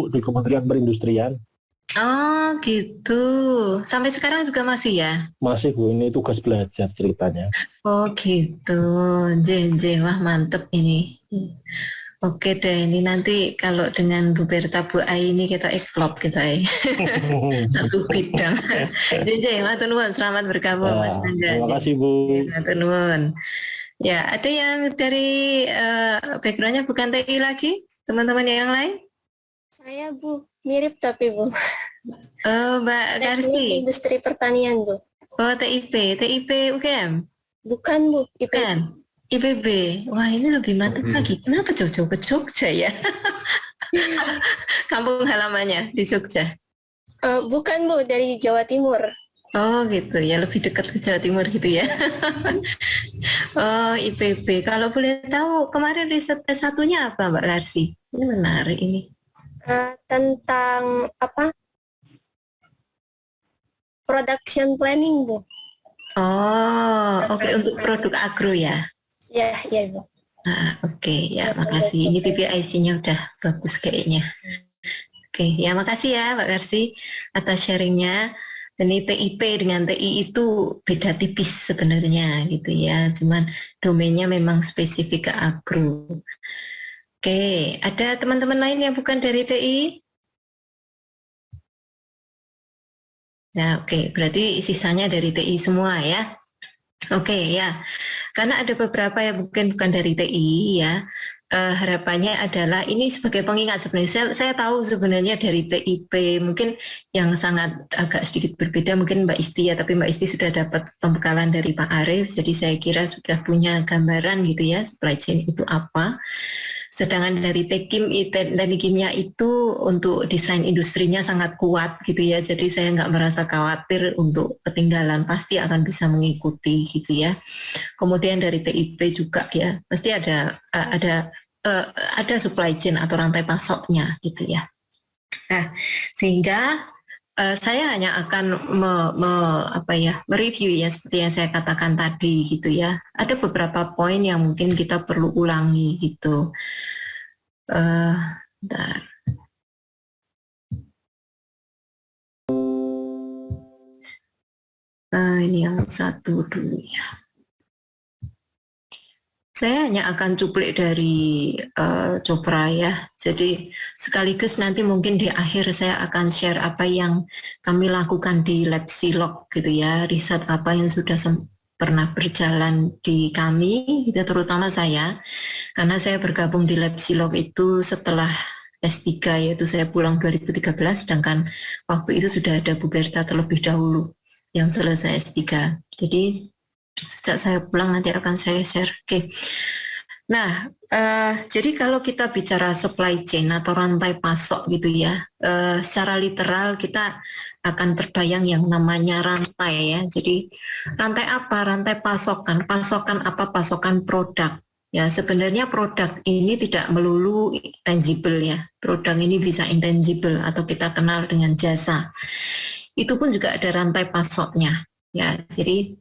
Bu di Kementerian Perindustrian. Oh gitu. Sampai sekarang juga masih ya? Masih Bu, ini tugas belajar ceritanya. Oh gitu. JJ, wah mantep ini. Oke deh, ini nanti kalau dengan Bu Berta Bu Ai ini kita klop kita satu bidang. JJ, matur nuwun, selamat bergabung Mas Ya, Angga. terima kasih Bu. Matur nuwun. Ya, ada yang dari backgroundnya bukan TI lagi, teman-teman yang lain? Saya Bu, mirip tapi Bu. Mbak Garsi. Industri pertanian Bu. Oh TIP UGM? Bukan Bu, IPB. Bukan. IPB. Wah ini lebih mantap lagi. Kenapa jauh-jauh ke Jogja ya? Kampung halamannya di Jogja. Bukan Bu, dari Jawa Timur. Oh gitu ya, lebih dekat ke Jawa Timur gitu ya. Oh IPB. Kalau boleh tahu kemarin riset S1-nya apa Mbak Garsi? Ini menarik ini. Tentang apa? Production planning Bu. Oh oke, untuk produk agro ya. Ya Bu. Oke, ya makasih. Ini PPIC-nya udah bagus kayaknya. Oke, ya makasih ya Mbak Garsi atas sharingnya. Ini TIP dengan TI itu beda tipis sebenarnya gitu ya. Cuman domainnya memang spesifik ke agro. Oke, ada teman-teman lain yang bukan dari TI? Ya, oke, berarti sisanya dari TI semua ya. Oke ya, karena ada beberapa yang mungkin bukan dari TI ya. Harapannya adalah ini sebagai pengingat sebenarnya. Saya tahu sebenarnya dari TIP mungkin yang sangat agak sedikit berbeda mungkin Mbak Isti ya, tapi Mbak Isti sudah dapat pembekalan dari Pak Arief, jadi saya kira sudah punya gambaran gitu ya supply chain itu apa. Sedangkan dari Tekim, teknik kimia itu untuk desain industrinya sangat kuat gitu ya. Jadi saya nggak merasa khawatir untuk ketinggalan, pasti akan bisa mengikuti gitu ya. Kemudian dari TIP juga ya, pasti ada supply chain atau rantai pasoknya gitu ya. Nah, sehingga saya hanya akan mereview ya seperti yang saya katakan tadi gitu ya. Ada beberapa poin yang mungkin kita perlu ulangi gitu. Bentar. Ini yang satu dulu ya. Saya hanya akan cuplik dari Chopra ya. Jadi sekaligus nanti mungkin di akhir saya akan share apa yang kami lakukan di Lab Silog gitu ya. Riset apa yang sudah pernah berjalan di kami, gitu, terutama saya. Karena saya bergabung di Lab Silog itu setelah S3, yaitu saya pulang 2013, sedangkan waktu itu sudah ada Bu Berta terlebih dahulu yang selesai S3. Jadi sejak saya pulang nanti akan saya share. Oke. Nah, jadi kalau kita bicara supply chain atau rantai pasok gitu ya, secara literal kita akan terbayang yang namanya rantai ya. Jadi rantai apa? Rantai pasokan. Pasokan apa? Pasokan produk. Ya sebenarnya produk ini tidak melulu tangible ya. Produk ini bisa intangible atau kita kenal dengan jasa. Itu pun juga ada rantai pasoknya. Ya, jadi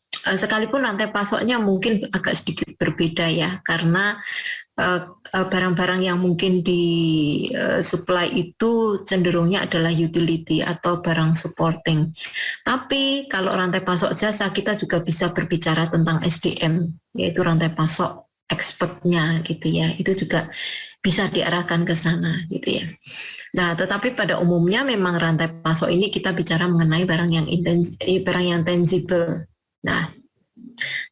sekalipun rantai pasoknya mungkin agak sedikit berbeda ya, karena barang-barang yang mungkin di supply itu cenderungnya adalah utility atau barang supporting. Tapi kalau rantai pasok jasa kita juga bisa berbicara tentang SDM, yaitu rantai pasok expertnya gitu ya. Itu juga bisa diarahkan ke sana gitu ya. Nah, tetapi pada umumnya memang rantai pasok ini kita bicara mengenai barang yang tangible. Nah,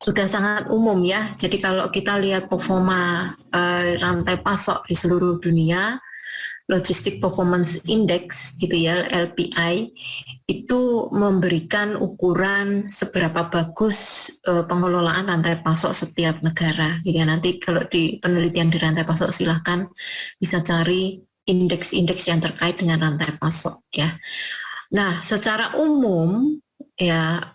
sudah sangat umum ya. Jadi kalau kita lihat performa rantai pasok di seluruh dunia, Logistic Performance Index gitu ya, LPI, itu memberikan ukuran seberapa bagus pengelolaan rantai pasok setiap negara. Jadi nanti kalau di penelitian di rantai pasok silahkan bisa cari indeks-indeks yang terkait dengan rantai pasok ya. Nah, secara umum ya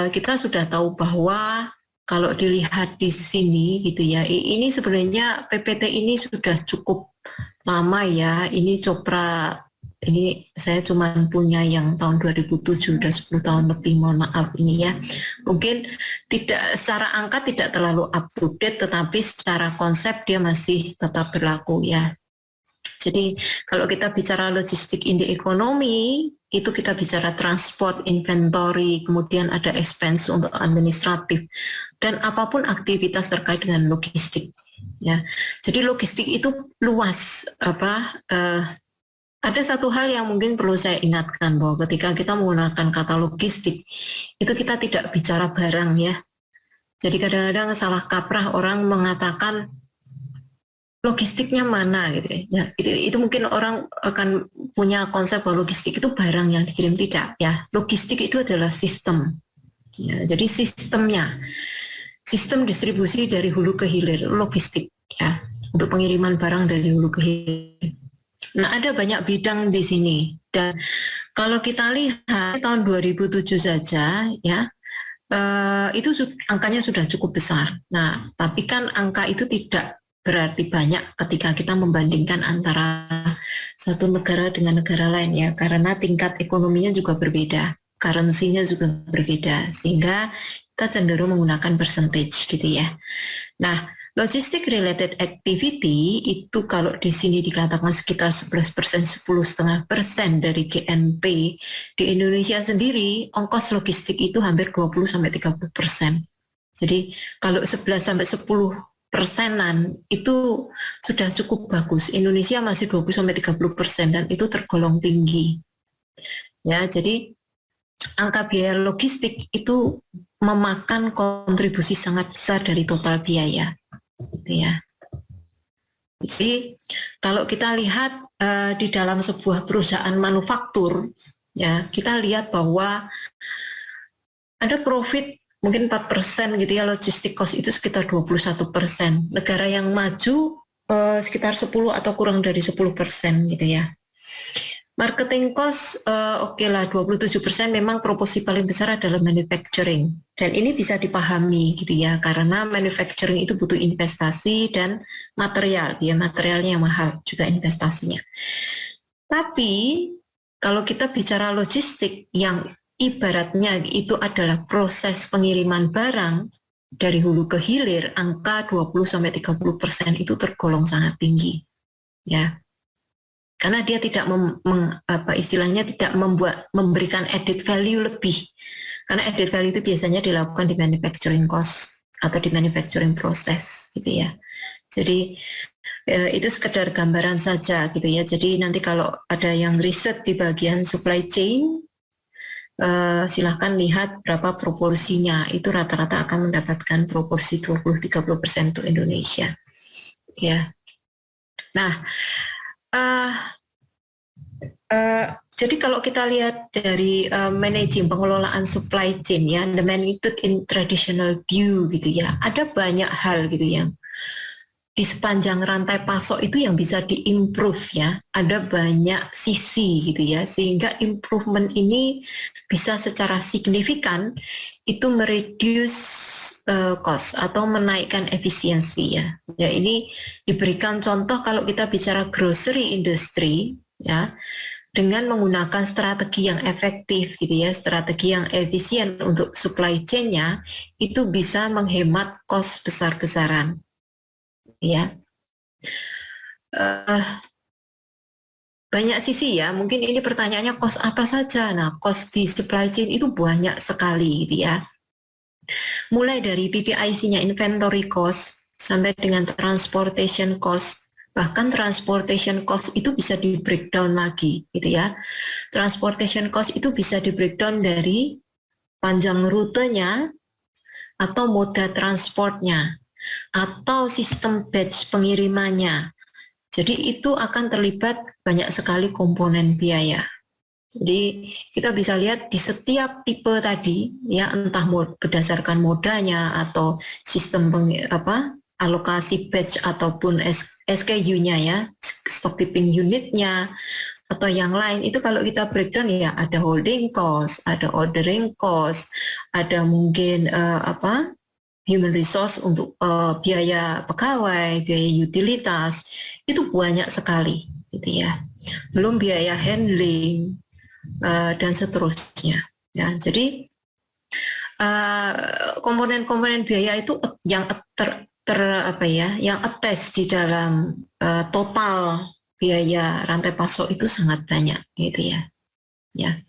kita sudah tahu bahwa kalau dilihat di sini gitu ya, ini sebenarnya PPT ini sudah cukup lama ya. Ini Chopra, ini saya cuma punya yang tahun 2007, udah 10 tahun lebih, mohon maaf ini ya. Mungkin tidak secara angka tidak terlalu up to date, tetapi secara konsep dia masih tetap berlaku ya. Jadi kalau kita bicara logistik in the economy, itu kita bicara transport, inventory, kemudian ada expense untuk administratif, dan apapun aktivitas terkait dengan logistik. Ya, jadi logistik itu luas. Ada satu hal yang mungkin perlu saya ingatkan, bahwa ketika kita menggunakan kata logistik, itu kita tidak bicara barang ya. Jadi kadang-kadang salah kaprah orang mengatakan logistiknya mana gitu ya. Itu mungkin orang akan punya konsep bahwa logistik itu barang yang dikirim, tidak ya. Logistik itu adalah sistem. Ya, jadi sistem distribusi dari hulu ke hilir, logistik ya, untuk pengiriman barang dari hulu ke hilir. Nah, ada banyak bidang di sini, dan kalau kita lihat tahun 2007 saja ya, itu angkanya sudah cukup besar. Nah, tapi kan angka itu tidak berarti banyak ketika kita membandingkan antara satu negara dengan negara lain ya, karena tingkat ekonominya juga berbeda, currency-nya juga berbeda, sehingga kita cenderung menggunakan percentage gitu ya. Nah, logistic related activity itu kalau di sini dikatakan sekitar 11%, 10,5% dari GNP. Di Indonesia sendiri, ongkos logistik itu hampir 20-30%. Jadi kalau 11-10%-an itu sudah cukup bagus. Indonesia masih 20-30% dan itu tergolong tinggi. Ya, jadi angka biaya logistik itu memakan kontribusi sangat besar dari total biaya. Ya. Jadi kalau kita lihat di dalam sebuah perusahaan manufaktur, ya kita lihat bahwa ada profit mungkin 4% gitu ya, logistik cost itu sekitar 21%. Negara yang maju sekitar 10 atau kurang dari 10% gitu ya. Marketing cost oke lah 27%, memang proporsi paling besar adalah manufacturing. Dan ini bisa dipahami gitu ya, karena manufacturing itu butuh investasi dan material, ya materialnya yang mahal juga investasinya. Tapi kalau kita bicara logistik yang ibaratnya itu adalah proses pengiriman barang dari hulu ke hilir, angka 20-30% itu tergolong sangat tinggi. Ya. Karena dia tidak tidak memberikan added value lebih. Karena added value itu biasanya dilakukan di manufacturing cost atau di manufacturing process gitu ya. Jadi itu sekedar gambaran saja gitu ya. Jadi nanti kalau ada yang riset di bagian supply chain, silahkan lihat berapa proporsinya. Itu rata-rata akan mendapatkan proporsi 20-30% untuk Indonesia. Ya. Nah, jadi kalau kita lihat dari managing pengelolaan supply chain ya, the magnitude in traditional view gitu ya, ada banyak hal gitu yang di sepanjang rantai pasok itu yang bisa diimprove ya, ada banyak sisi gitu ya, sehingga improvement ini bisa secara signifikan itu mereduce cost atau menaikkan efisiensi ya. Ya ini diberikan contoh kalau kita bicara grocery industry ya, dengan menggunakan strategi yang efektif gitu ya, strategi yang efisien untuk supply chain-nya, itu bisa menghemat cost besar-besaran. Ya, banyak sisi ya. Mungkin ini pertanyaannya cost apa saja. Nah, cost di supply chain itu banyak sekali, gitu ya. Mulai dari PPIC-nya inventory cost sampai dengan transportation cost. Bahkan transportation cost itu bisa di breakdown lagi, gitu ya. Transportation cost itu bisa di breakdown dari panjang rutenya atau moda transportnya, atau sistem batch pengirimannya. Jadi itu akan terlibat banyak sekali komponen biaya. Jadi kita bisa lihat di setiap tipe tadi ya, entah berdasarkan modanya atau sistem alokasi batch ataupun SKU-nya ya, stock keeping unit-nya atau yang lain, itu kalau kita breakdown ya ada holding cost, ada ordering cost, ada mungkin human resource untuk biaya pegawai, biaya utilitas, itu banyak sekali gitu ya. Belum biaya handling dan seterusnya. Ya, jadi komponen-komponen biaya itu yang yang attach di dalam total biaya rantai pasok itu sangat banyak gitu ya. Ya.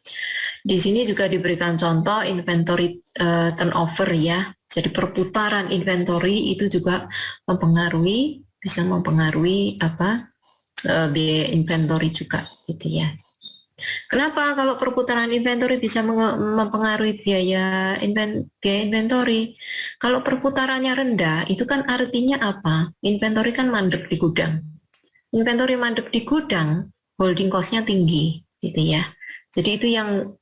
Di sini juga diberikan contoh inventory turnover ya. Jadi perputaran inventory itu juga bisa mempengaruhi biaya inventory juga gitu ya. Kenapa kalau perputaran inventory bisa mempengaruhi biaya inventory? Kalau perputarannya rendah, itu kan artinya apa? Inventory kan mandek di gudang. Inventory mandek di gudang, holding cost-nya tinggi, gitu ya. Jadi itu yang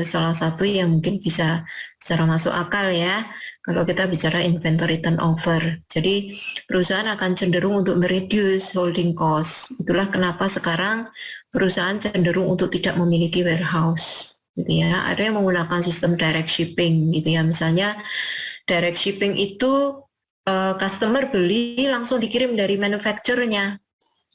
salah satu yang mungkin bisa secara masuk akal ya. Kalau kita bicara inventory turnover, jadi perusahaan akan cenderung untuk mereduce holding cost. Itulah kenapa sekarang perusahaan cenderung untuk tidak memiliki warehouse, gitu ya. Ada yang menggunakan sistem direct shipping, gitu ya. Misalnya direct shipping itu customer beli langsung dikirim dari manufacturer-nya.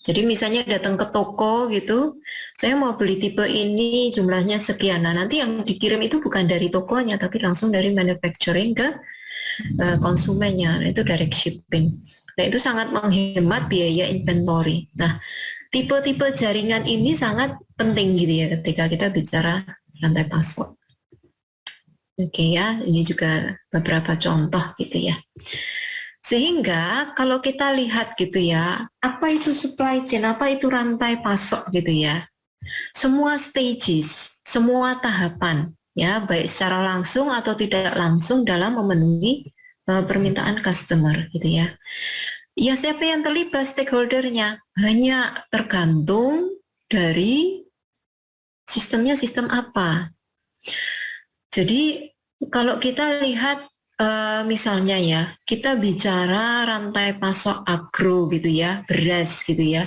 Jadi misalnya datang ke toko gitu, saya mau beli tipe ini jumlahnya sekian. Nah nanti yang dikirim itu bukan dari tokonya, tapi langsung dari manufacturing ke konsumennya. Nah, itu direct shipping. Nah itu sangat menghemat biaya inventory. Nah tipe-tipe jaringan ini sangat penting gitu ya ketika kita bicara rantai pasok. Oke ya, ini juga beberapa contoh gitu ya. Sehingga kalau kita lihat gitu ya, apa itu supply chain, apa itu rantai pasok gitu ya. Semua stages, semua tahapan ya, baik secara langsung atau tidak langsung dalam memenuhi permintaan customer gitu ya. Ya siapa yang terlibat stakeholdernya? Hanya tergantung dari sistemnya sistem apa. Jadi kalau kita lihat misalnya ya, kita bicara rantai pasok agro gitu ya, beras gitu ya,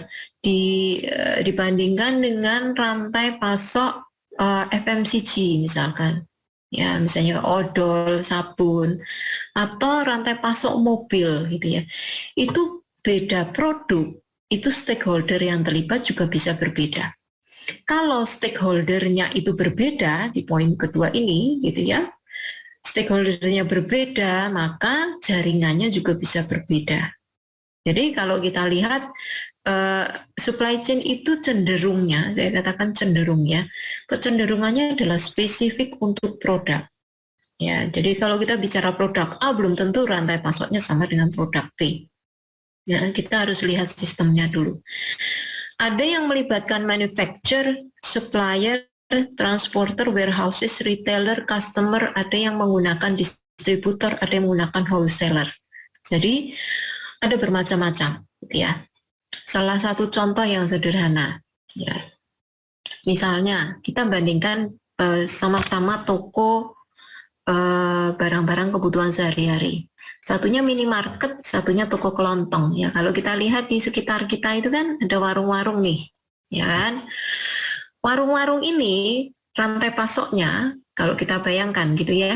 dibandingkan dengan rantai pasok FMCG misalkan, ya misalnya odol, sabun, atau rantai pasok mobil gitu ya, itu beda produk, itu stakeholder yang terlibat juga bisa berbeda. Kalau stakeholdernya itu berbeda di poin kedua ini gitu ya, stakeholdernya berbeda, maka jaringannya juga bisa berbeda. Jadi kalau kita lihat supply chain itu cenderungnya, saya katakan cenderung ya, kecenderungannya adalah spesifik untuk produk. Ya, jadi kalau kita bicara produk A, belum tentu rantai pasoknya sama dengan produk B. Ya, kita harus lihat sistemnya dulu. Ada yang melibatkan manufacturer, supplier, transporter, warehouses, retailer, customer, ada yang menggunakan distributor, ada yang menggunakan wholesaler. Jadi ada bermacam-macam, ya. Salah satu contoh yang sederhana, ya. Misalnya kita bandingkan sama-sama toko barang-barang kebutuhan sehari-hari. Satunya minimarket, satunya toko kelontong. Ya, kalau kita lihat di sekitar kita itu kan ada warung-warung nih, ya kan? Warung-warung ini rantai pasoknya, kalau kita bayangkan gitu ya,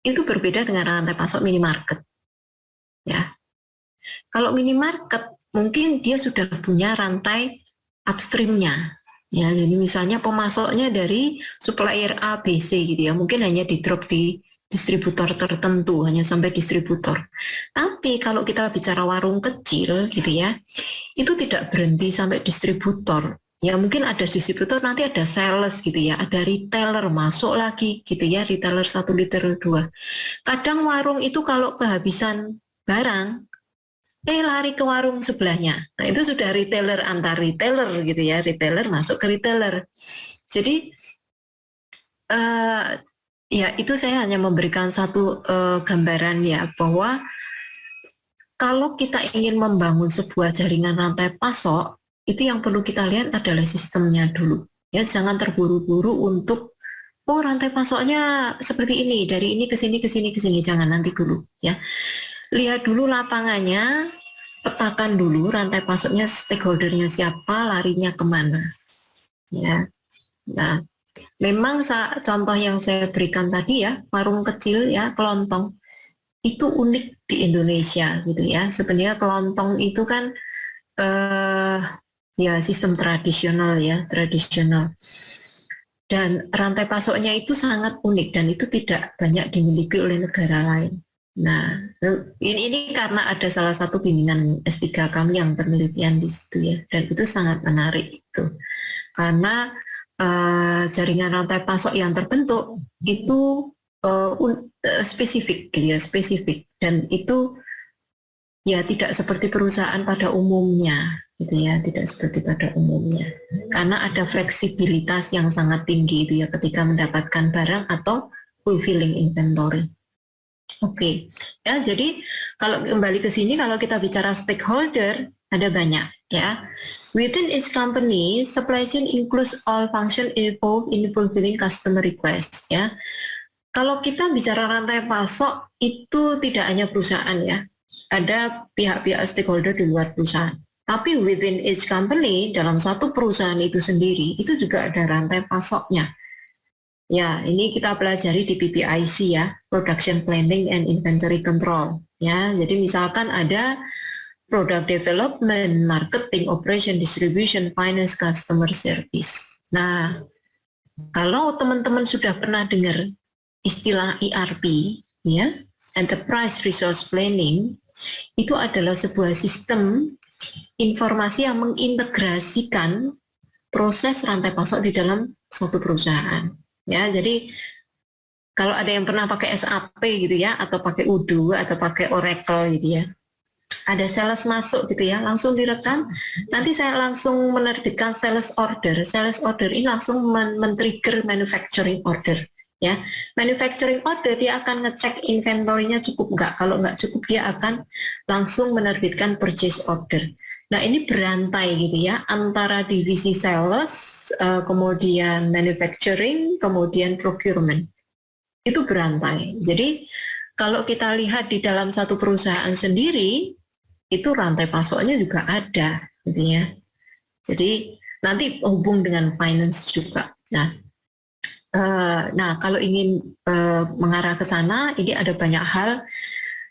itu berbeda dengan rantai pasok minimarket. Ya, kalau minimarket mungkin dia sudah punya rantai upstreamnya. Ya, jadi misalnya pemasoknya dari supplier A, B, C gitu ya, mungkin hanya di drop di distributor tertentu, hanya sampai distributor. Tapi kalau kita bicara warung kecil gitu ya, itu tidak berhenti sampai distributor. Ya mungkin ada distributor, nanti ada sales gitu ya, ada retailer masuk lagi gitu ya, retailer 1 liter 2. Kadang warung itu kalau kehabisan barang, lari ke warung sebelahnya. Nah itu sudah retailer antar retailer gitu ya, retailer masuk ke retailer. Jadi ya itu saya hanya memberikan satu gambaran ya, bahwa kalau kita ingin membangun sebuah jaringan rantai pasok, itu yang perlu kita lihat adalah sistemnya dulu. Ya, jangan terburu-buru untuk rantai pasoknya seperti ini, dari ini ke sini ke sini ke sini, jangan, nanti dulu ya. Lihat dulu lapangannya, petakan dulu rantai pasoknya, stakeholdernya siapa, larinya kemana. Ya. Nah, memang contoh yang saya berikan tadi ya, warung kecil ya, kelontong, itu unik di Indonesia gitu ya. Sebenarnya kelontong itu kan ya sistem tradisional ya, tradisional. Dan rantai pasoknya itu sangat unik dan itu tidak banyak dimiliki oleh negara lain. Nah, ini karena ada salah satu bimbingan S3 kami yang penelitian di situ ya, dan itu sangat menarik itu. Karena jaringan rantai pasok yang terbentuk itu spesifik, gitu ya, spesifik, dan itu ya tidak seperti perusahaan pada umumnya, gitu ya, tidak seperti pada umumnya. Karena ada fleksibilitas yang sangat tinggi, itu ya, ketika mendapatkan barang atau fulfilling inventory. Oke, ya, jadi kalau kembali ke sini, kalau kita bicara stakeholder, ada banyak ya. Within each company, supply chain includes all function involved in fulfilling customer request ya. Kalau kita bicara rantai pasok, itu tidak hanya perusahaan ya, ada pihak-pihak stakeholder di luar perusahaan. Tapi within each company, dalam satu perusahaan itu sendiri, itu juga ada rantai pasoknya. Ya, ini kita pelajari di PPIC ya, Production Planning and Inventory Control. Ya, jadi misalkan ada Product Development, Marketing, Operation, Distribution, Finance, Customer Service. Nah, kalau teman-teman sudah pernah dengar istilah ERP, ya, Enterprise Resource Planning, itu adalah sebuah sistem informasi yang mengintegrasikan proses rantai pasok di dalam suatu perusahaan. Ya, jadi kalau ada yang pernah pakai SAP gitu ya, atau pakai Odoo atau pakai Oracle gitu ya, ada sales masuk gitu ya, langsung direkam, nanti saya langsung menerbitkan sales order. Sales order ini langsung men-trigger manufacturing order. Ya, manufacturing order dia akan ngecek inventorinya cukup nggak. Kalau nggak cukup dia akan langsung menerbitkan purchase order. Nah, ini berantai gitu ya, antara divisi sales, kemudian manufacturing, kemudian procurement. Itu berantai. Jadi kalau kita lihat di dalam satu perusahaan sendiri, itu rantai pasoknya juga ada gitu ya. Jadi nanti hubung dengan finance juga. Nah, kalau ingin mengarah ke sana, ini ada banyak hal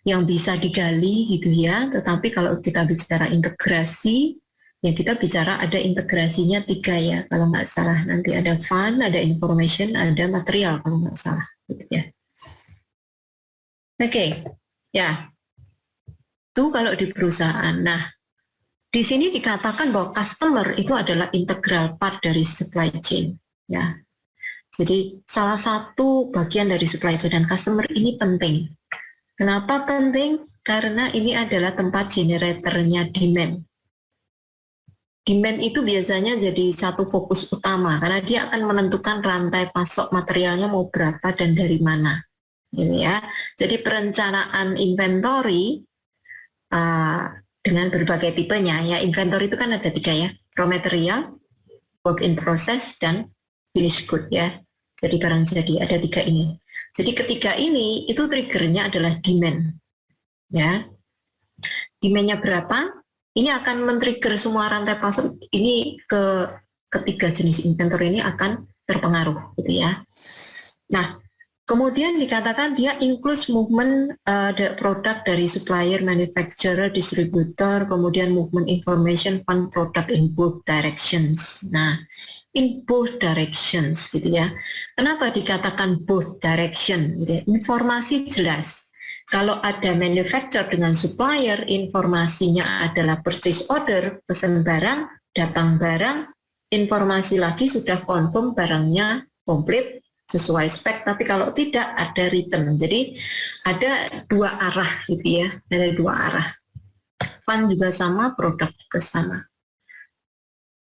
yang bisa digali gitu ya, tetapi kalau kita bicara integrasi, ya kita bicara ada integrasinya 3 ya, kalau nggak salah. Nanti ada fund, ada information, ada material kalau nggak salah gitu ya. Oke, ya, itu kalau di perusahaan. Nah, di sini dikatakan bahwa customer itu adalah integral part dari supply chain ya. Jadi salah satu bagian dari supply chain, dan customer ini penting. Kenapa penting? Karena ini adalah tempat generatornya demand. Demand itu biasanya jadi satu fokus utama karena dia akan menentukan rantai pasok materialnya mau berapa dan dari mana. Gitu ya. Jadi perencanaan inventory dengan berbagai tipenya ya. Inventory itu kan ada 3 ya, raw material, work in process, dan finished good ya. Jadi barang jadi ada 3 ini. Jadi ketiga ini itu triggernya adalah demand, ya. Demandnya berapa? Ini akan men-trigger semua rantai pasok ini ke ketiga jenis inventory ini akan terpengaruh, gitu ya. Nah, kemudian dikatakan dia includes movement produk dari supplier, manufacturer, distributor, kemudian movement information fund product in both directions. Nah, in both directions gitu ya. Kenapa dikatakan both direction? Gitu ya. Informasi jelas. Kalau ada manufacturer dengan supplier, informasinya adalah purchase order, pesan barang, datang barang, informasi lagi sudah confirm barangnya komplit sesuai spek, tapi kalau tidak ada return. Jadi ada 2 arah gitu ya, ada 2 arah. Fund juga sama, produk juga sama.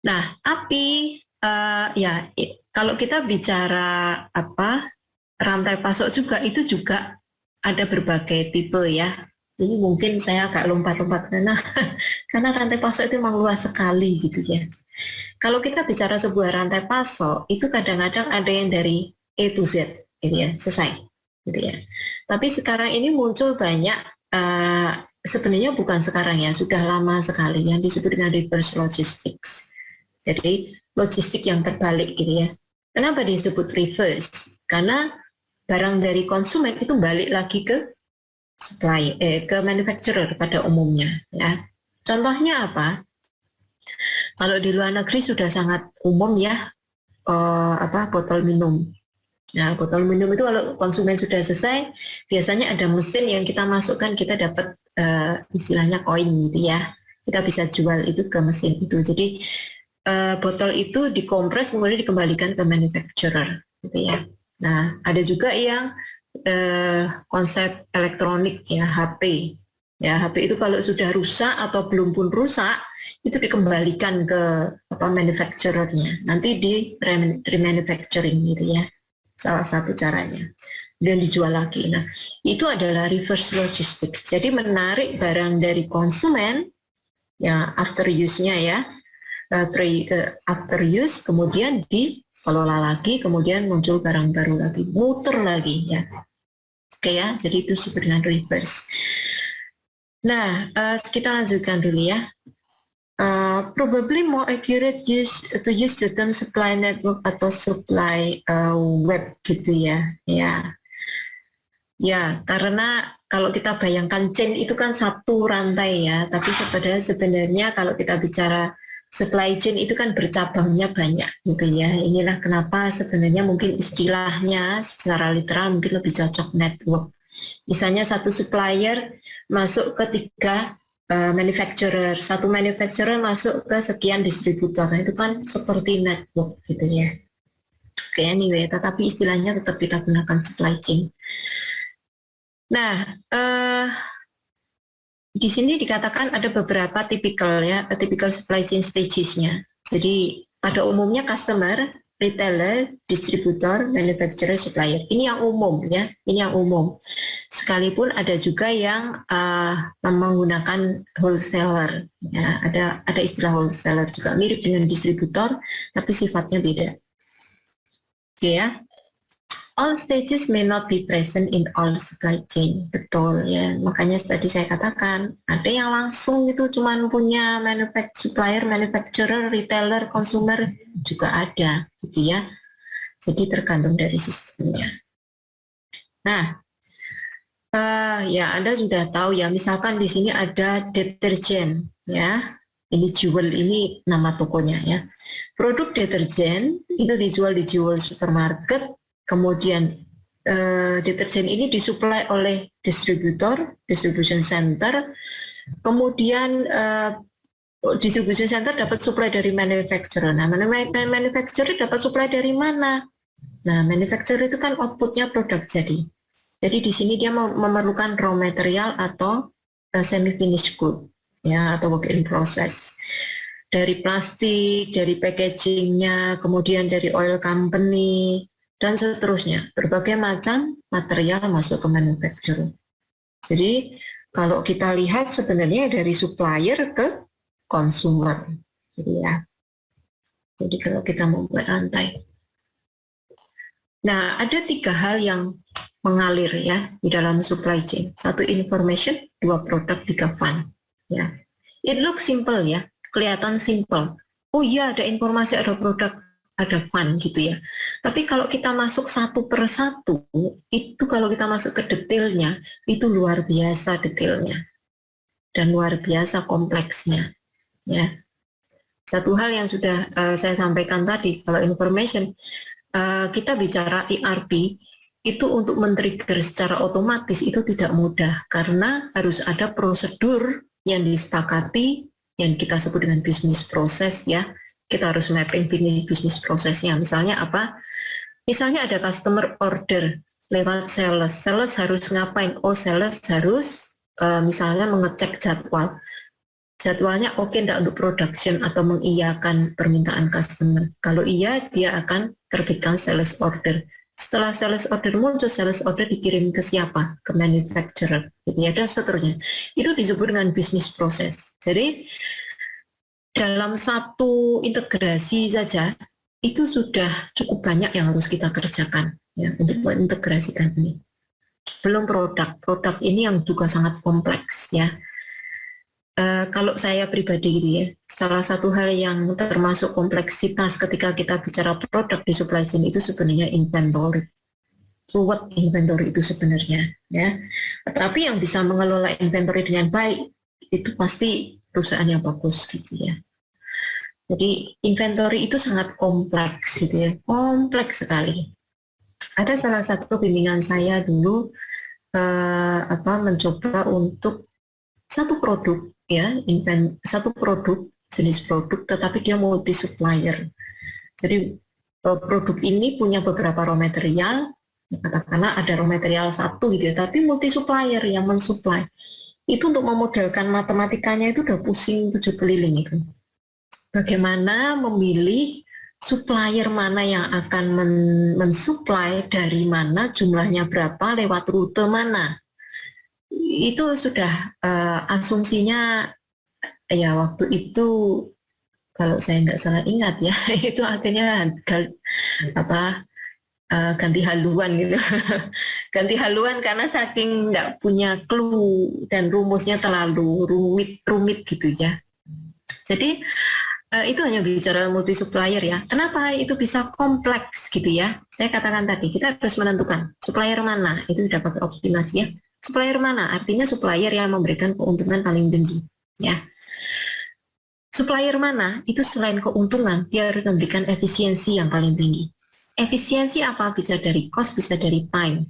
Nah, tapi ya, kalau kita bicara rantai pasok juga itu juga ada berbagai tipe ya. Ini mungkin saya agak lompat-lompat karena rantai pasok itu memang luas sekali gitu ya. Kalau kita bicara sebuah rantai pasok itu kadang-kadang ada yang dari A to Z gitu ya, selesai gitu ya. Tapi sekarang ini muncul banyak sebenarnya bukan sekarang ya, sudah lama sekali yang disebut dengan reverse logistics. Jadi logistik yang terbalik gitu ya. Kenapa disebut reverse? Karena barang dari konsumen itu balik lagi ke ke manufacturer pada umumnya ya. Contohnya apa? Kalau di luar negeri sudah sangat umum ya, botol minum Nah, botol minum itu kalau konsumen sudah selesai, biasanya ada mesin yang kita masukkan, kita dapat istilahnya koin gitu ya. Kita bisa jual itu ke mesin itu. Jadi botol itu dikompres kemudian dikembalikan ke manufacturer gitu ya. Nah, ada juga yang konsep elektronik ya, HP. Ya, HP itu kalau sudah rusak atau belum pun rusak, itu dikembalikan ke manufacturer-nya. Nanti di remanufacturing gitu ya. Salah satu caranya. Dan dijual lagi. Nah, itu adalah reverse logistics. Jadi menarik barang dari konsumen ya after use-nya ya. After use kemudian dikelola lagi, kemudian muncul barang baru lagi, muter lagi ya. Oke ya, jadi itu disebut dengan reverse. Nah, kita lanjutkan dulu ya. Probably more accurate to use the term supply network atau supply web gitu ya. Ya, karena kalau kita bayangkan chain itu kan satu rantai ya, tapi sebenarnya kalau kita bicara supply chain itu kan bercabangnya banyak gitu ya. Inilah kenapa sebenarnya mungkin istilahnya secara literal mungkin lebih cocok network. Misalnya satu supplier masuk ke 3 manufacturer, satu manufacturer masuk ke sekian distributor, itu kan seperti network gitu ya. Oke, anyway, tetapi istilahnya tetap kita gunakan supply chain. Nah, di sini dikatakan ada beberapa typical supply chain stages-nya. Jadi pada umumnya customer, retailer, distributor, manufacturer, supplier. Ini yang umum ya, ini yang umum. Sekalipun ada juga yang menggunakan wholesaler. Ya, ada istilah wholesaler juga mirip dengan distributor, tapi sifatnya beda. Oke ya. All stages may not be present in all supply chain. Betul ya. Makanya tadi saya katakan ada yang langsung itu cuma punya supplier, manufacturer, retailer, consumer juga ada gitu ya. Jadi tergantung dari sistemnya. Nah, ya Anda sudah tahu ya. Misalkan di sini ada deterjen ya. Ini Jewel, ini nama tokonya ya. Produk deterjen itu dijual di Jewel supermarket. Kemudian deterjen ini disuplai oleh distributor, distribution center. Kemudian distribution center dapat suplai dari manufacturer. Nah, manufacturer dapat suplai dari mana? Nah, manufacturer itu kan outputnya produk jadi. Jadi di sini dia memerlukan raw material atau semi finished good, ya, atau work in process. Dari plastik, dari packagingnya, kemudian dari oil company, dan seterusnya. Berbagai macam material masuk ke manufacturer. Jadi kalau kita lihat sebenarnya dari supplier ke consumer. Jadi ya. Jadi kalau kita membuat rantai. Nah, ada 3 hal yang mengalir ya di dalam supply chain. 1 information, 2 produk, 3 fund. Ya. It looks simple ya, kelihatan simple. Oh iya, ada informasi, ada produk, ada fund gitu ya. Tapi kalau kita masuk satu per satu, itu kalau kita masuk ke detailnya, itu luar biasa detailnya dan luar biasa kompleksnya. Ya, satu hal yang sudah saya sampaikan tadi, kalau information, kita bicara ERP, itu untuk men-trigger secara otomatis itu tidak mudah karena harus ada prosedur yang disepakati, yang kita sebut dengan business process ya. Kita harus mapping bisnis prosesnya. Misalnya apa? Misalnya ada customer order lewat sales. Sales harus ngapain? Oh, sales harus misalnya mengecek jadwal. Jadwalnya oke enggak untuk production atau mengiyakan permintaan customer. Kalau iya, dia akan terbitkan sales order. Setelah sales order muncul, sales order dikirim ke siapa? Ke manufacturer. Jadi ada seterusnya. Itu disebut dengan business process. Jadi dalam satu integrasi saja itu sudah cukup banyak yang harus kita kerjakan ya untuk mengintegrasikan ini. Belum produk ini yang juga sangat kompleks ya. Kalau saya pribadi gitu ya, salah satu hal yang termasuk kompleksitas ketika kita bicara produk di supply chain itu sebenarnya inventory. Ruwet inventory itu sebenarnya ya. Tetapi yang bisa mengelola inventory dengan baik itu pasti perusahaan yang bagus gitu ya. Jadi inventory itu sangat kompleks gitu ya, kompleks sekali. Ada salah satu bimbingan saya dulu mencoba untuk satu produk ya, satu produk jenis produk, tetapi dia multi supplier. Jadi produk ini punya beberapa raw material, katakanlah ada raw material satu gitu ya, tapi multi supplier yang mensuplai. Itu untuk memodelkan matematikanya itu udah pusing 7 keliling itu. Bagaimana memilih supplier mana yang akan mensuplai dari mana, jumlahnya berapa, lewat rute mana. Itu sudah asumsinya ya waktu itu, kalau saya nggak salah ingat ya, itu akhirnya ganti haluan gitu. Ganti haluan karena saking nggak punya clue dan rumusnya terlalu rumit gitu ya. Jadi itu hanya bicara multi supplier ya. Kenapa itu bisa kompleks gitu ya? Saya katakan tadi kita harus menentukan supplier mana, itu dapat optimasi ya. Supplier mana? Artinya supplier yang memberikan keuntungan paling tinggi ya. Supplier mana? Itu selain keuntungan, dia harus memberikan efisiensi yang paling tinggi. Efisiensi apa? Bisa dari cost, bisa dari time.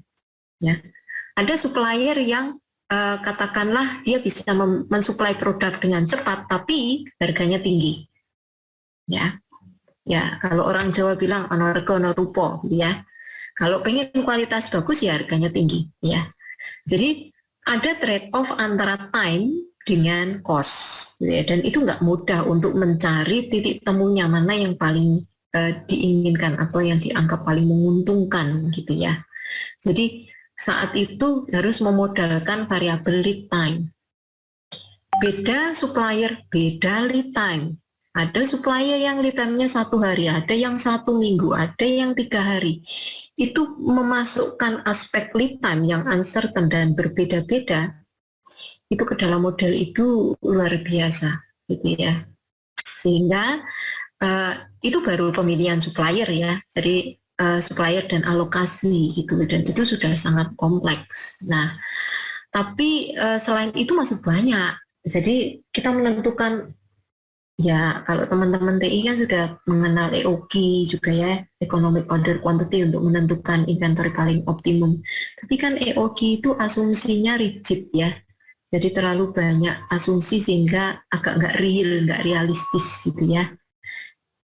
Ya, ada supplier yang katakanlah dia bisa mensuplai produk dengan cepat, tapi harganya tinggi. Ya, kalau orang Jawa bilang ono rego ono rupo, ya. Kalau pengen kualitas bagus ya harganya tinggi, ya. Jadi ada trade off antara time dengan cost, ya, dan itu nggak mudah untuk mencari titik temunya mana yang paling diinginkan atau yang dianggap paling menguntungkan, gitu ya. Jadi saat itu harus memodalkan variabel lead time. Beda supplier, beda lead time. Ada supplier yang lead time-nya 1 hari, ada yang 1 minggu, ada yang 3 hari. Itu memasukkan aspek lead time yang uncertain dan berbeda-beda. Itu ke dalam model itu luar biasa, gitu ya. Sehingga itu baru pemilihan supplier ya. Jadi supplier dan alokasi gitu, dan itu sudah sangat kompleks. Nah, tapi selain itu masih banyak. Jadi kita menentukan ya, kalau teman-teman TI kan sudah mengenal EOQ juga ya, Economic Order Quantity, untuk menentukan inventory paling optimum. Tapi kan EOQ itu asumsinya rigid ya, jadi terlalu banyak asumsi sehingga agak nggak real, nggak realistis gitu ya.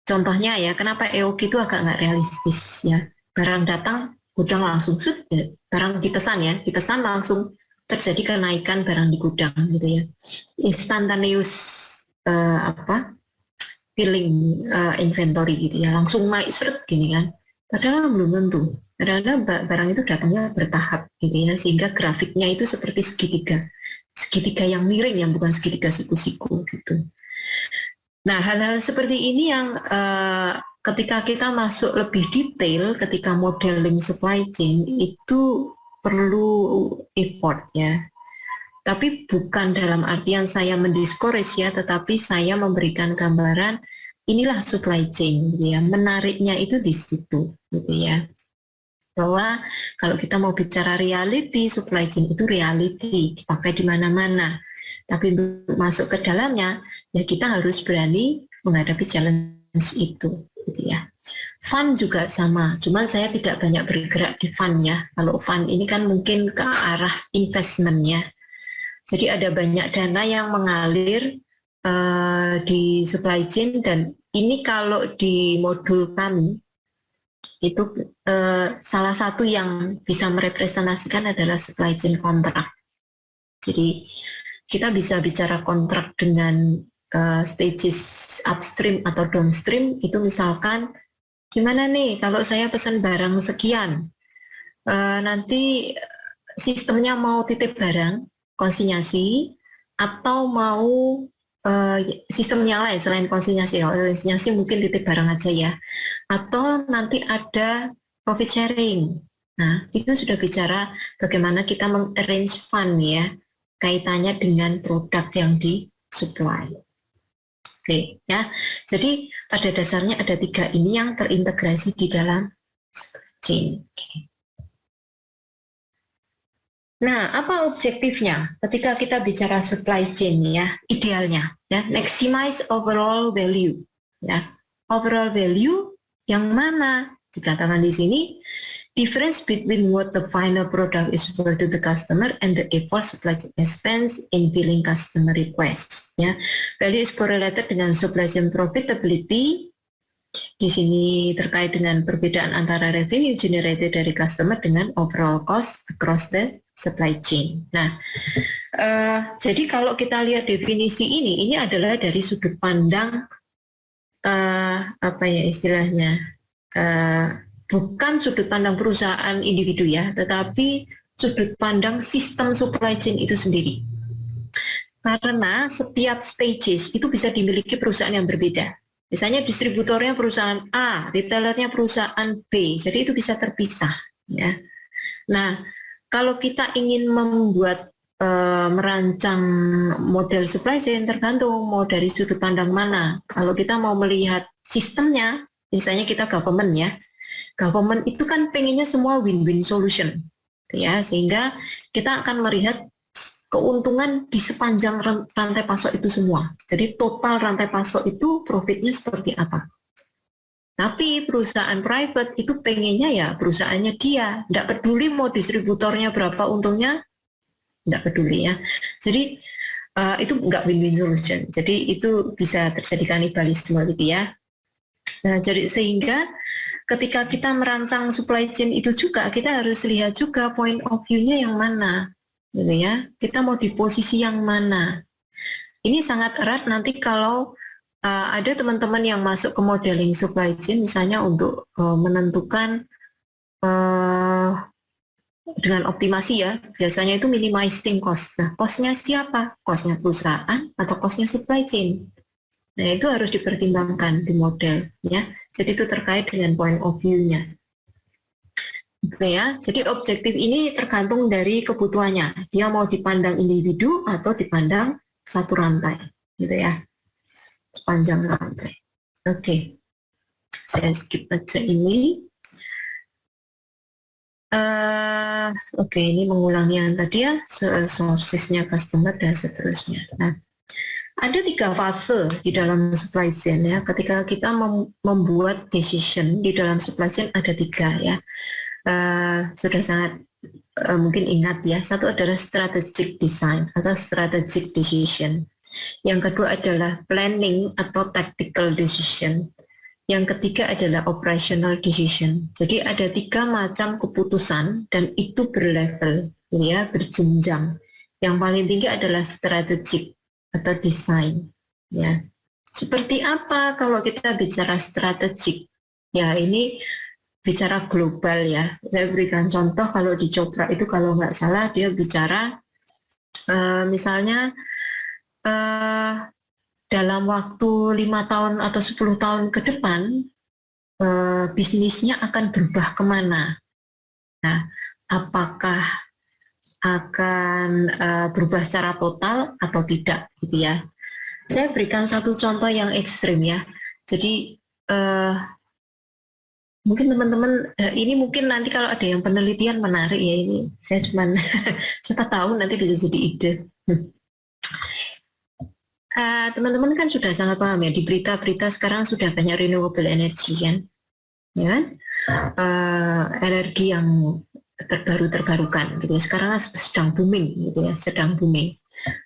Contohnya ya, kenapa EOQ itu agak nggak realistis ya? Barang datang, gudang langsung ya, barang dipesan langsung terjadi kenaikan barang di gudang gitu ya. Instantaneous filling inventory gitu ya, langsung naik seret gini kan. Padahal belum tentu. Kadang-kadang barang itu datangnya bertahap gitu ya, sehingga grafiknya itu seperti segitiga yang miring, yang bukan segitiga siku-siku gitu. Nah, hal-hal seperti ini yang ketika kita masuk lebih detail, ketika modeling supply chain itu perlu effort ya. Tapi bukan dalam artian saya mendiscourage ya, tetapi saya memberikan gambaran inilah supply chain gitu ya. Menariknya itu di situ gitu ya. Bahwa kalau kita mau bicara reality, supply chain itu reality, dipakai di mana-mana. Tapi untuk masuk ke dalamnya, ya kita harus berani menghadapi challenge itu gitu ya. Fund juga sama, cuman saya tidak banyak bergerak di fund ya. Kalau fund ini kan mungkin ke arah investment ya. Jadi ada banyak dana yang mengalir di supply chain, dan ini kalau di modul kami itu salah satu yang bisa merepresentasikan adalah supply chain kontrak. Jadi kita bisa bicara kontrak dengan stages upstream atau downstream. Itu misalkan gimana nih kalau saya pesan barang sekian, nanti sistemnya mau titip barang konsinyasi atau mau sistemnya lain selain konsinyasi. Konsinyasi mungkin titip barang aja ya, atau nanti ada profit sharing. Nah, itu sudah bicara bagaimana kita mengarrange fund ya, kaitannya dengan produk yang disupply. Oke ya, jadi pada dasarnya ada 3 ini yang terintegrasi di dalam supply chain. Nah, apa objektifnya ketika kita bicara supply chain ya? Idealnya ya, maximize overall value ya. Overall value yang mana Dikatakan di sini, difference between what the final product is worth to the customer and the effort supply chain expense in billing customer requests. Ya, value is correlated dengan supply chain profitability. Di sini terkait dengan perbedaan antara revenue generated dari customer dengan overall cost across the supply chain. Nah, jadi kalau kita lihat definisi ini adalah dari sudut pandang apa ya istilahnya, bukan sudut pandang perusahaan individu ya, tetapi sudut pandang sistem supply chain itu sendiri. Karena setiap stages itu bisa dimiliki perusahaan yang berbeda. Misalnya distributornya perusahaan A, retailernya perusahaan B, jadi itu bisa terpisah. Ya. Nah, kalau kita ingin membuat merancang model supply chain tergantung mau dari sudut pandang mana. Kalau kita mau melihat sistemnya, misalnya kita government ya, government itu kan pengennya semua win-win solution, ya, sehingga kita akan melihat keuntungan di sepanjang rantai pasok itu semua. Jadi total rantai pasok itu profitnya seperti apa. Tapi perusahaan private itu pengennya ya perusahaannya dia, tidak peduli mau distributornya berapa untungnya, tidak peduli ya. Jadi itu nggak win-win solution. Jadi itu bisa terjadi kanibalisme gitu ya. Nah, jadi sehingga ketika kita merancang supply chain itu juga kita harus lihat juga point of view-nya yang mana, gitu ya. Kita mau di posisi yang mana. Ini sangat erat nanti kalau ada teman-teman yang masuk ke modeling supply chain, misalnya untuk menentukan dengan optimasi ya, biasanya itu minimizing cost. Nah, cost-nya siapa? Cost-nya perusahaan atau cost-nya supply chain? Nah, itu harus dipertimbangkan di model ya. Jadi itu terkait dengan point of view-nya. Oke ya, jadi objektif ini tergantung dari kebutuhannya. Dia mau dipandang individu atau dipandang satu rantai, gitu ya. Sepanjang rantai. Oke. Saya skip aja ini. Oke, ini mengulangi yang tadi ya, sources-nya customer dan seterusnya. Nah, ada 3 fase di dalam supply chain ya. Ketika kita membuat decision di dalam supply chain ada 3 ya. Sudah sangat mungkin ingat ya. Satu adalah strategic design atau strategic decision. Yang kedua adalah planning atau tactical decision. Yang ketiga adalah operational decision. Jadi ada 3 macam keputusan dan itu berlevel, ya, berjenjang. Yang paling tinggi adalah strategic atau design. Ya, seperti apa kalau kita bicara strategic? Ya, ini bicara global ya. Saya berikan contoh kalau di Chopra itu kalau nggak salah dia bicara misalnya dalam waktu 5 tahun atau 10 tahun ke depan bisnisnya akan berubah kemana? Nah, apakah akan berubah secara total atau tidak gitu ya? Saya berikan satu contoh yang ekstrim ya. Jadi mungkin teman-teman ini mungkin nanti kalau ada yang penelitian menarik ya, ini saya cuman siapa tahu nanti bisa jadi ide. Teman-teman kan sudah sangat paham ya, di berita-berita sekarang sudah banyak renewable energy kan, ya kan? Energi yang terbarukan gitu ya. Sekarang sedang booming gitu ya, sedang booming.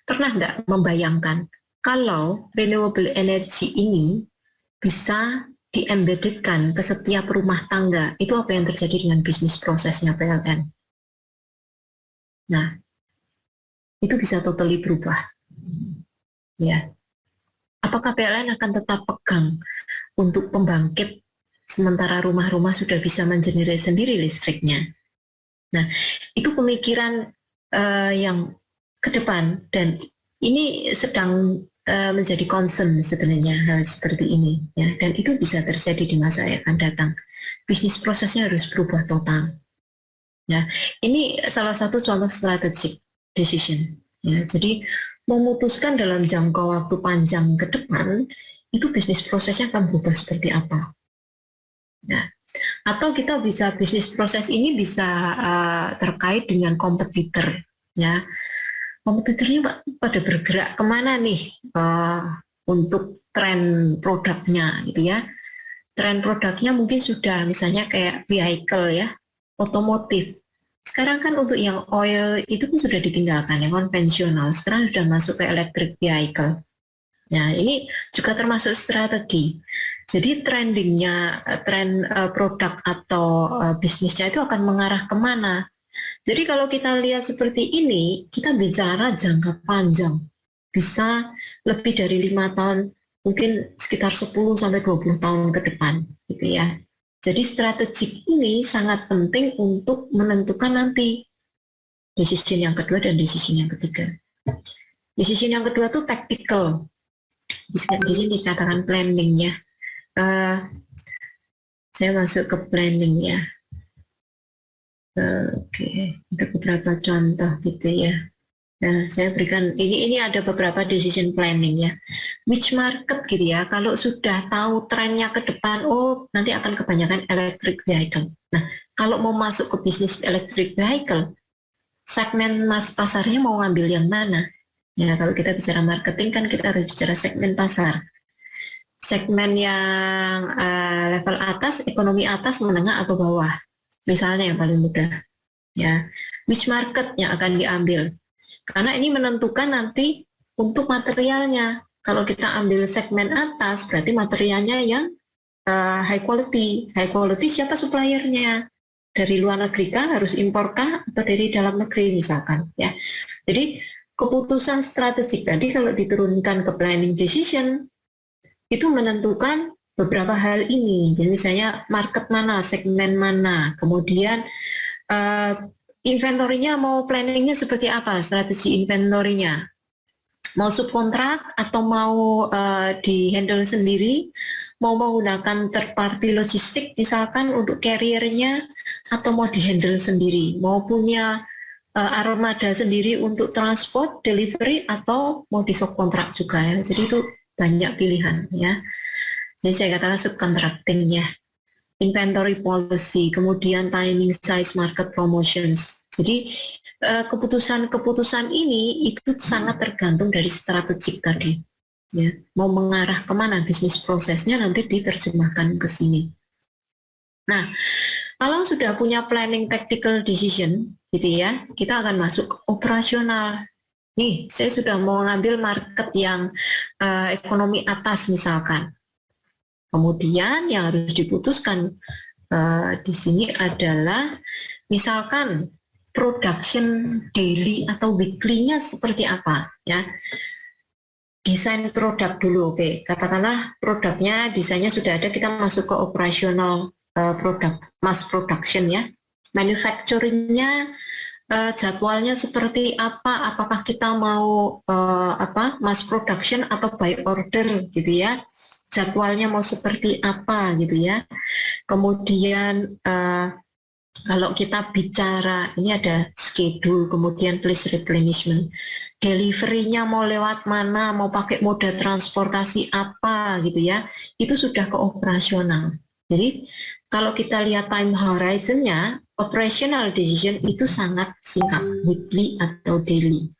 Pernah nggak membayangkan kalau renewable energy ini bisa di-embeddedkan ke setiap rumah tangga, itu apa yang terjadi dengan bisnis prosesnya PLN? Nah, itu bisa totally berubah. Ya, apakah PLN akan tetap pegang untuk pembangkit sementara rumah-rumah sudah bisa mengenerate sendiri listriknya? Nah, itu pemikiran yang ke depan dan ini sedang menjadi concern sebenarnya hal seperti ini ya, dan itu bisa terjadi di masa yang akan datang. Bisnis prosesnya harus berubah total. Ya, ini salah satu contoh strategic decision. Ya, jadi memutuskan dalam jangka waktu panjang ke depan itu bisnis prosesnya akan berubah seperti apa. Nah, atau kita bisa bisnis proses ini bisa terkait dengan kompetitor, ya. Kompetitornya pada bergerak kemana nih untuk tren produknya, gitu ya. tren produknya mungkin sudah misalnya kayak vehicle ya, otomotif. Sekarang kan untuk yang oil itu pun sudah ditinggalkan, yang konvensional. Sekarang sudah masuk ke electric vehicle. Nah, ini juga termasuk strategi. Jadi trendingnya, tren produk atau bisnisnya itu akan mengarah kemana. Jadi kalau kita lihat seperti ini, kita bicara jangka panjang. Bisa lebih dari 5 tahun, mungkin sekitar 10-20 tahun ke depan, gitu ya. Jadi strategik ini sangat penting untuk menentukan nanti decision yang kedua dan decision yang ketiga. Decision yang kedua itu tactical. Di sini dikatakan planning ya. Saya masuk ke planning ya. Oke, ada beberapa contoh gitu ya. Nah, saya berikan ini ada beberapa decision planning ya. Which market gitu ya. Kalau sudah tahu trennya ke depan, oh nanti akan kebanyakan electric vehicle. Nah, kalau mau masuk ke bisnis electric vehicle, segmen pasarnya mau ngambil yang mana? Ya, kalau kita bicara marketing kan kita harus bicara segmen pasar. Segmen yang level atas, ekonomi atas, menengah atau bawah. Misalnya yang paling mudah. Ya, which market yang akan diambil? Karena ini menentukan nanti untuk materialnya. Kalau kita ambil segmen atas, berarti materialnya yang high quality. High quality siapa suppliernya? Dari luar negeri kah, harus impor kah, atau dari dalam negeri misalkan. Ya, jadi keputusan strategik tadi kalau diturunkan ke planning decision, itu menentukan beberapa hal ini. Jadi misalnya market mana, segmen mana, kemudian inventorinya mau planningnya seperti apa, strategi inventorinya. Mau subkontrak atau mau di-handle sendiri, mau menggunakan third party logistik misalkan untuk carrier-nya, atau mau di-handle sendiri, mau punya armada sendiri untuk transport, delivery, atau mau di subkontrak juga ya. Jadi itu banyak pilihan ya. Jadi saya katakan subcontracting ya. Inventory policy, kemudian timing, size, market promotions. Jadi keputusan-keputusan ini itu sangat tergantung dari strategik tadi. Ya, mau mengarah kemana bisnis prosesnya nanti diterjemahkan ke sini. Nah, kalau sudah punya planning tactical decision, gitu ya, kita akan masuk ke operasional. Nih, saya sudah mau ngambil market yang ekonomi atas misalkan. Kemudian yang harus diputuskan di sini adalah misalkan production daily atau weekly-nya seperti apa ya. Desain produk dulu, oke. Katakanlah produknya, desainnya sudah ada, kita masuk ke operasional produk, mass production ya. Manufacturing-nya jadwalnya seperti apa? Apakah kita mau mass production atau by order gitu ya? Jadwalnya mau seperti apa gitu ya? Kemudian kalau kita bicara ini ada schedule, kemudian place replenishment, delivery-nya mau lewat mana, mau pakai moda transportasi apa gitu ya? Itu sudah ke operasional. Jadi kalau kita lihat time horizon-nya, operational decision itu sangat singkat, weekly atau daily.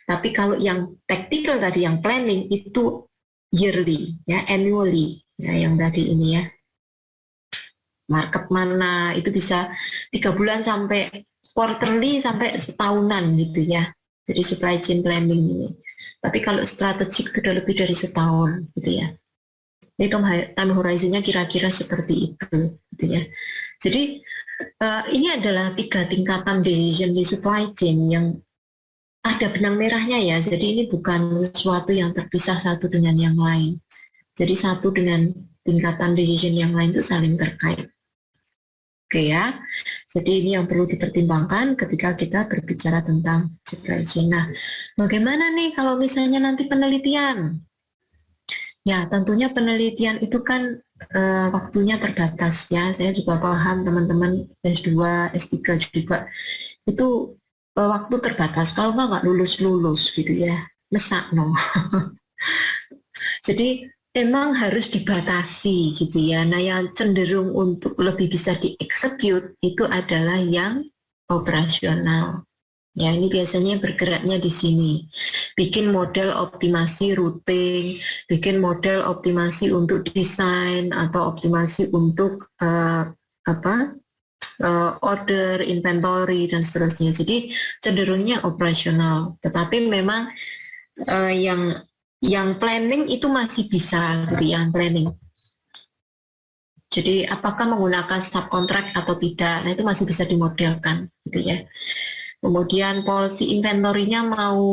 Tapi kalau yang tactical tadi, yang planning itu yearly, ya annually, ya yang tadi ini ya. Market mana itu bisa 3 bulan sampai quarterly sampai setahunan gitu ya. Jadi supply chain planning ini. Tapi kalau strategik itu udah lebih dari setahun gitu ya. Ini time horizon-nya kira-kira seperti itu gitu ya. Jadi ini adalah 3 tingkatan decision di supply chain yang ada benang merahnya ya. Jadi ini bukan sesuatu yang terpisah satu dengan yang lain. Jadi satu dengan tingkatan decision yang lain itu saling terkait. Oke ya, jadi ini yang perlu dipertimbangkan ketika kita berbicara tentang supply chain. Nah, bagaimana nih kalau misalnya nanti penelitian? Ya, tentunya penelitian itu kan waktunya terbatas ya. Saya juga paham teman-teman S2, S3 juga itu waktu terbatas. Kalau nggak lulus-lulus gitu ya, mesak no. Jadi memang harus dibatasi gitu ya. Nah, yang cenderung untuk lebih bisa dieksekut itu adalah yang operasional Ya, ini biasanya bergeraknya di sini. Bikin model optimasi routing, bikin model optimasi untuk desain atau optimasi untuk order, inventory dan seterusnya. Jadi cenderungnya operasional. Tetapi memang yang planning itu masih bisa gitu, yang planning. Jadi apakah menggunakan subkontrak atau tidak, nah itu masih bisa dimodelkan gitu ya. Kemudian policy inventory-nya mau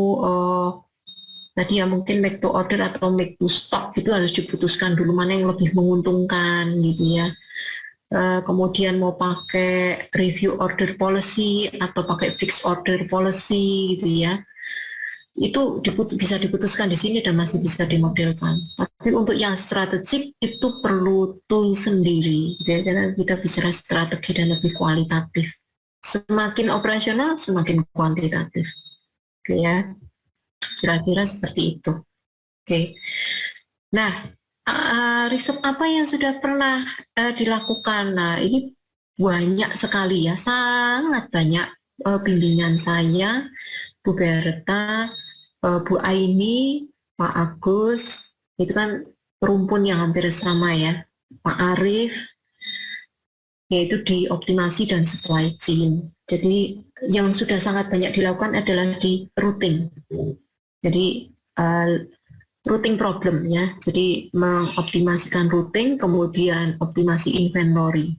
tadi ya mungkin make to order atau make to stock itu harus diputuskan dulu mana yang lebih menguntungkan gitu ya. Kemudian mau pakai review order policy atau pakai fixed order policy gitu ya. Itu bisa diputuskan di sini dan masih bisa dimodelkan. Tapi untuk yang strategik itu perlu tool sendiri, gitu ya, karena kita bicara strategi dan lebih kualitatif. Semakin operasional, semakin kuantitatif. Oke ya, kira-kira seperti itu. Oke. Nah, riset apa yang sudah pernah dilakukan? Nah, ini banyak sekali ya, sangat banyak. Bimbingan saya, Bu Berta, Bu Aini, Pak Agus, itu kan perumpun yang hampir sama ya, Pak Arief, yaitu di optimasi dan supply chain. Jadi yang sudah sangat banyak dilakukan adalah di routing. Jadi routing problem ya, jadi mengoptimasikan routing, kemudian optimasi inventory.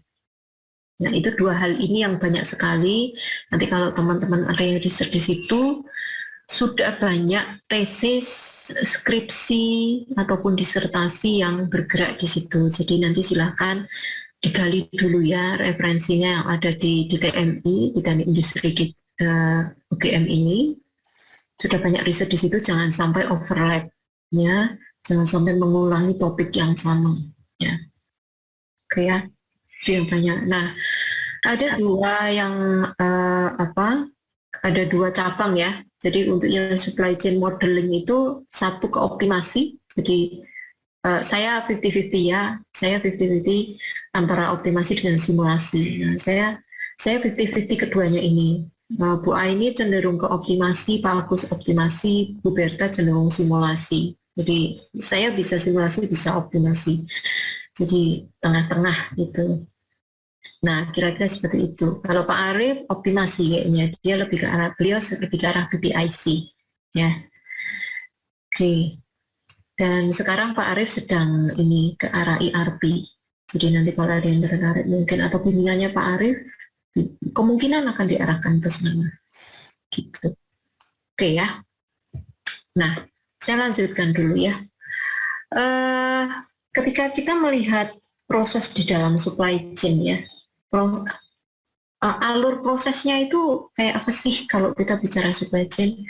Nah itu dua hal ini yang banyak sekali. Nanti kalau teman-teman ada yang riset di situ, sudah banyak tesis, skripsi, ataupun disertasi yang bergerak di situ. Jadi nanti silahkan digali dulu ya referensinya yang ada di TMI, di Teknik Industri UGM ini. Sudah banyak riset di situ, jangan sampai overlap, ya, jangan sampai mengulangi topik yang sama, ya. Oke ya, itu yang banyak. Nah, ada dua cabang ya. Jadi untuk yang supply chain modeling itu satu ke optimasi. Jadi saya 50-50 ya, saya 50-50 antara optimasi dengan simulasi. Nah, saya 50-50 keduanya ini. Bu Aini cenderung ke optimasi, Pak Agus optimasi, Bu Berta cenderung simulasi. Jadi saya bisa simulasi, bisa optimasi. Jadi tengah-tengah gitu. Nah, kira-kira seperti itu. Kalau Pak Arief optimasi kayaknya, dia lebih ke arah PPIC, ya. Oke. Dan sekarang Pak Arief sedang ini ke arah ERP. Jadi nanti kalau ada yang tertarik mungkin atau bimbingannya Pak Arief, kemungkinan akan diarahkan ke sana. Gitu. Oke ya. Nah, saya lanjutkan dulu ya. Ketika kita melihat proses di dalam supply chain ya, alur prosesnya itu kayak apa sih kalau kita bicara supply chain?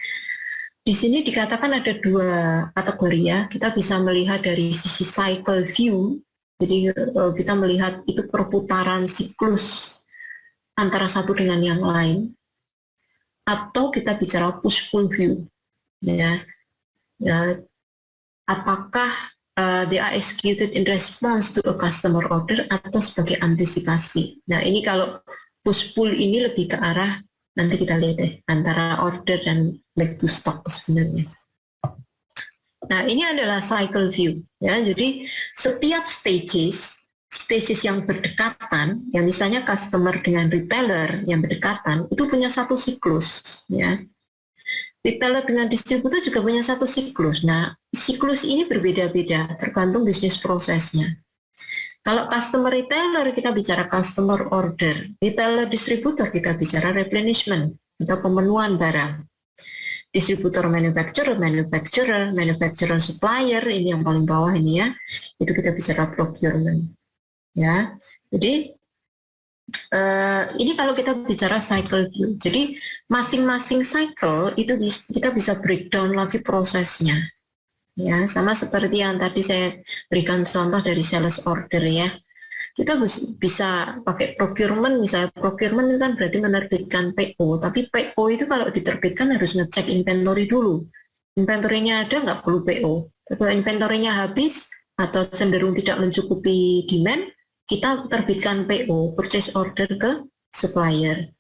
Di sini dikatakan ada dua kategori ya. Kita bisa melihat dari sisi cycle view, jadi kita melihat itu perputaran siklus antara satu dengan yang lain, atau kita bicara push-pull view, ya. Apakah they are executed in response to a customer order atau sebagai antisipasi. Nah ini kalau push-pull ini lebih ke arah, nanti kita lihat deh, antara order dan back to stock sebenarnya. Nah ini adalah cycle view, ya. Jadi setiap stages yang berdekatan, yang misalnya customer dengan retailer yang berdekatan, itu punya satu siklus, ya. Retailer dengan distributor juga punya satu siklus. Nah, siklus ini berbeda-beda tergantung bisnis prosesnya. Kalau customer retailer kita bicara customer order, retailer distributor kita bicara replenishment atau pemenuhan barang. Distributor manufacturer supplier, ini yang paling bawah ini ya, itu kita bicara procurement. Ya, jadi ini kalau kita bicara cycle view, jadi masing-masing cycle itu kita bisa breakdown lagi prosesnya, ya sama seperti yang tadi saya berikan contoh dari sales order ya. Kita bisa pakai procurement, misalnya procurement itu kan berarti menerbitkan PO, tapi PO itu kalau diterbitkan harus ngecek inventory dulu. Inventory-nya ada nggak perlu PO. Kalau inventory-nya habis atau cenderung tidak mencukupi demand, kita terbitkan PO, purchase order ke supplier.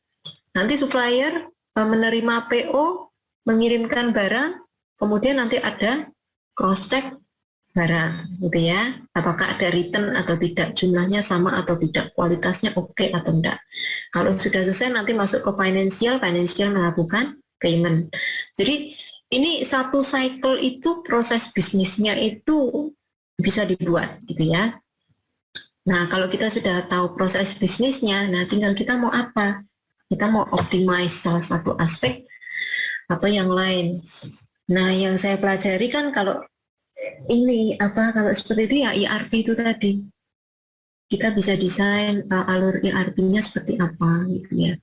Nanti supplier menerima PO, mengirimkan barang, kemudian nanti ada cross check barang, gitu ya. Apakah ada return atau tidak, jumlahnya sama atau tidak, kualitasnya oke atau enggak. Kalau sudah selesai nanti masuk ke financial melakukan payment. Jadi ini satu cycle itu proses bisnisnya itu bisa dibuat, gitu ya. Nah, kalau kita sudah tahu proses bisnisnya, nah tinggal kita mau apa? Kita mau optimize salah satu aspek atau yang lain. Nah, yang saya pelajari kan kalau kalau seperti itu ya ERP itu tadi. Kita bisa desain alur ERP-nya seperti apa gitu ya.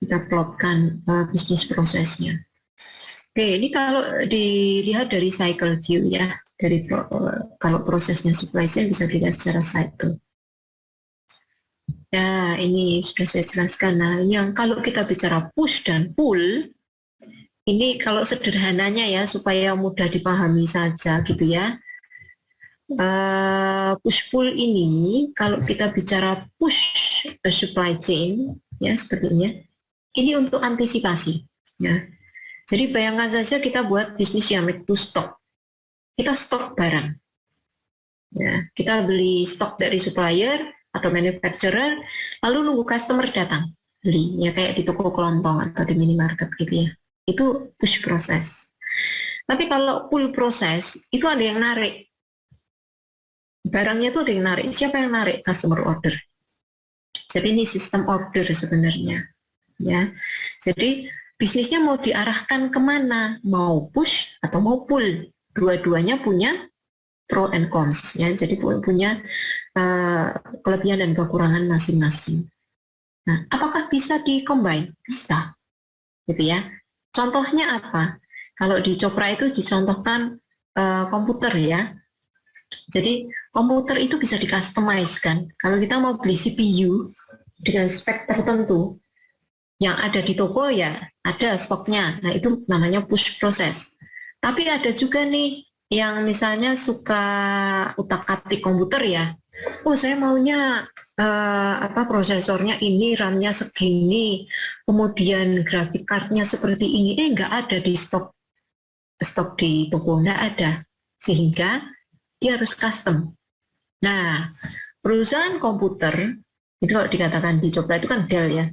Kita plotkan bisnis prosesnya. Oke, ini kalau dilihat dari cycle view ya, kalau prosesnya supply chain bisa dilihat secara cycle. Ya, ini sudah saya jelaskan. Nah, yang kalau kita bicara push dan pull, ini kalau sederhananya ya, supaya mudah dipahami saja gitu ya. Push pull ini, kalau kita bicara push supply chain, ya sepertinya, ini untuk antisipasi. Ya. Jadi bayangkan saja kita buat bisnis yang make to stock. Kita stok barang. Ya, kita beli stok dari supplier atau manufacturer, lalu nunggu customer datang beli, ya kayak di toko kelontong atau di minimarket gitu ya. Itu push proses. Tapi kalau pull proses, itu ada yang narik. Barangnya itu ada yang narik. Siapa yang narik? Customer order. Jadi ini sistem order sebenarnya. Ya, jadi bisnisnya mau diarahkan kemana? Mau push atau mau pull? Dua-duanya punya pro and cons. Ya, jadi punya kelebihan dan kekurangan masing-masing. Nah, apakah bisa di-combine? Bisa, gitu ya. Contohnya apa? Kalau di Chopra itu dicontohkan komputer ya. Jadi komputer itu bisa di-customize kan. Kalau kita mau beli CPU dengan spek tertentu, yang ada di toko ya ada stoknya. Nah, itu namanya push proses. Tapi ada juga nih yang misalnya suka utak-atik komputer ya. Oh, saya maunya prosesornya ini, RAM-nya segini, kemudian grafik card-nya seperti ini. Nggak ada di stok di toko, nggak ada. Sehingga dia harus custom. Nah, perusahaan komputer, itu kalau dikatakan di Chopra itu kan Dell ya,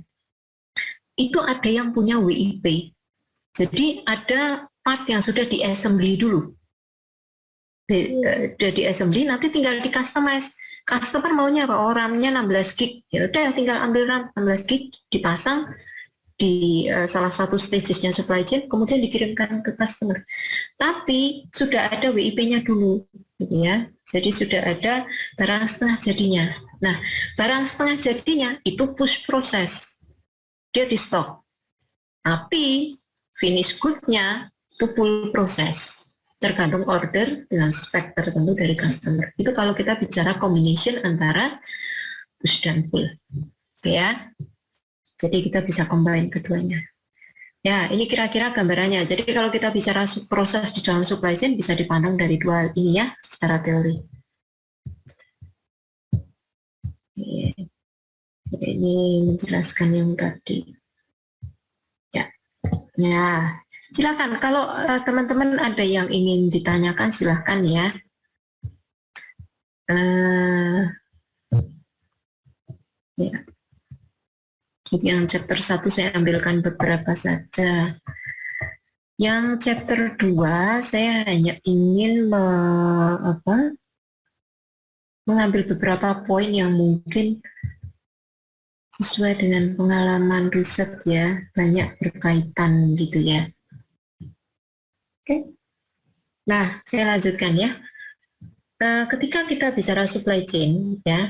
itu ada yang punya WIP. Jadi ada part yang sudah di-assembly dulu. Sudah di-assembly, nanti tinggal di-customize. Customer maunya apa? Oh, RAM-nya 16 gig. Ya udah, tinggal ambil RAM 16 gig, dipasang di salah satu stagesnya supply chain, kemudian dikirimkan ke customer. Tapi sudah ada WIP-nya dulu, gitu ya. Jadi sudah ada barang setengah jadinya. Nah, barang setengah jadinya itu push proses. Dia di stok. Tapi finish good-nya itu pull proses. Tergantung order dengan spek tertentu dari customer. Itu kalau kita bicara combination antara push dan pull. Oke ya. Jadi kita bisa combine keduanya. Ya, ini kira-kira gambarannya. Jadi kalau kita bicara proses di dalam supply chain bisa dipandang dari dua ini ya, secara teori. Ini menjelaskan yang tadi. Ya. Ya. Silakan, kalau teman-teman ada yang ingin ditanyakan, silakan ya. Ya. Jadi yang chapter 1 saya ambilkan beberapa saja. Yang chapter 2 saya hanya ingin mengambil beberapa poin yang mungkin sesuai dengan pengalaman riset ya, banyak berkaitan gitu ya. Oke. Nah, saya lanjutkan ya. Ketika kita bicara supply chain ya,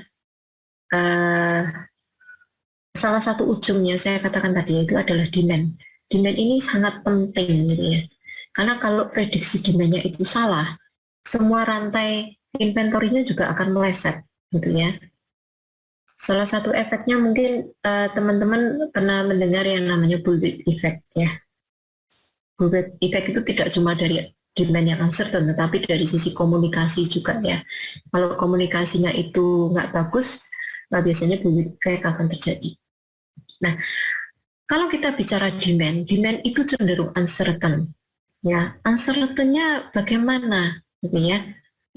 salah satu ujungnya saya katakan tadi itu adalah demand. Demand ini sangat penting gitu ya. Karena kalau prediksi demand-nya itu salah, semua rantai inventory-nya juga akan meleset gitu ya. Salah satu efeknya mungkin teman-teman pernah mendengar yang namanya bullwhip effect ya. Bullwhip effect itu tidak cuma dari demand yang uncertain, tetapi dari sisi komunikasi juga ya. Kalau komunikasinya itu nggak bagus, biasanya bullwhip effect akan terjadi. Nah, Kalau kita bicara demand itu cenderung uncertain. Ya, uncertain-nya bagaimana, gitu ya?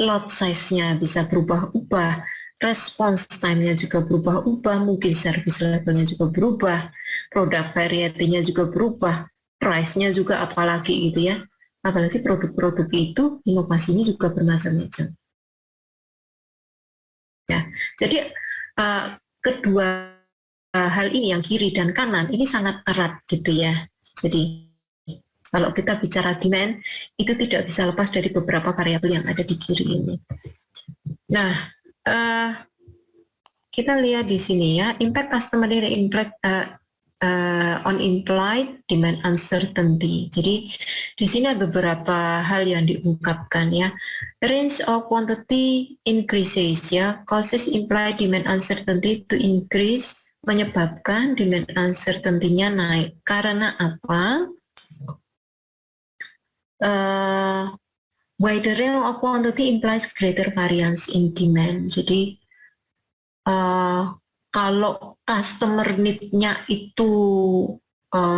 Lot size-nya bisa berubah-ubah, response time-nya juga berubah-ubah, mungkin service level-nya juga berubah, produk variety-nya juga berubah, price-nya juga apalagi gitu ya. Apalagi produk-produk itu inovasinya juga bermacam-macam. Ya, jadi kedua hal ini yang kiri dan kanan ini sangat erat gitu ya. Jadi kalau kita bicara demand itu tidak bisa lepas dari beberapa variabel yang ada di kiri ini. Nah, kita lihat di sini ya, impact customer impact on implied demand uncertainty. Jadi di sini ada beberapa hal yang diungkapkan ya. Range of quantity increases ya, causes implied demand uncertainty to increase, menyebabkan demand uncertainty-nya naik. Karena apa? Wider range of quantity implies greater variance in demand. Jadi kalau customer need-nya itu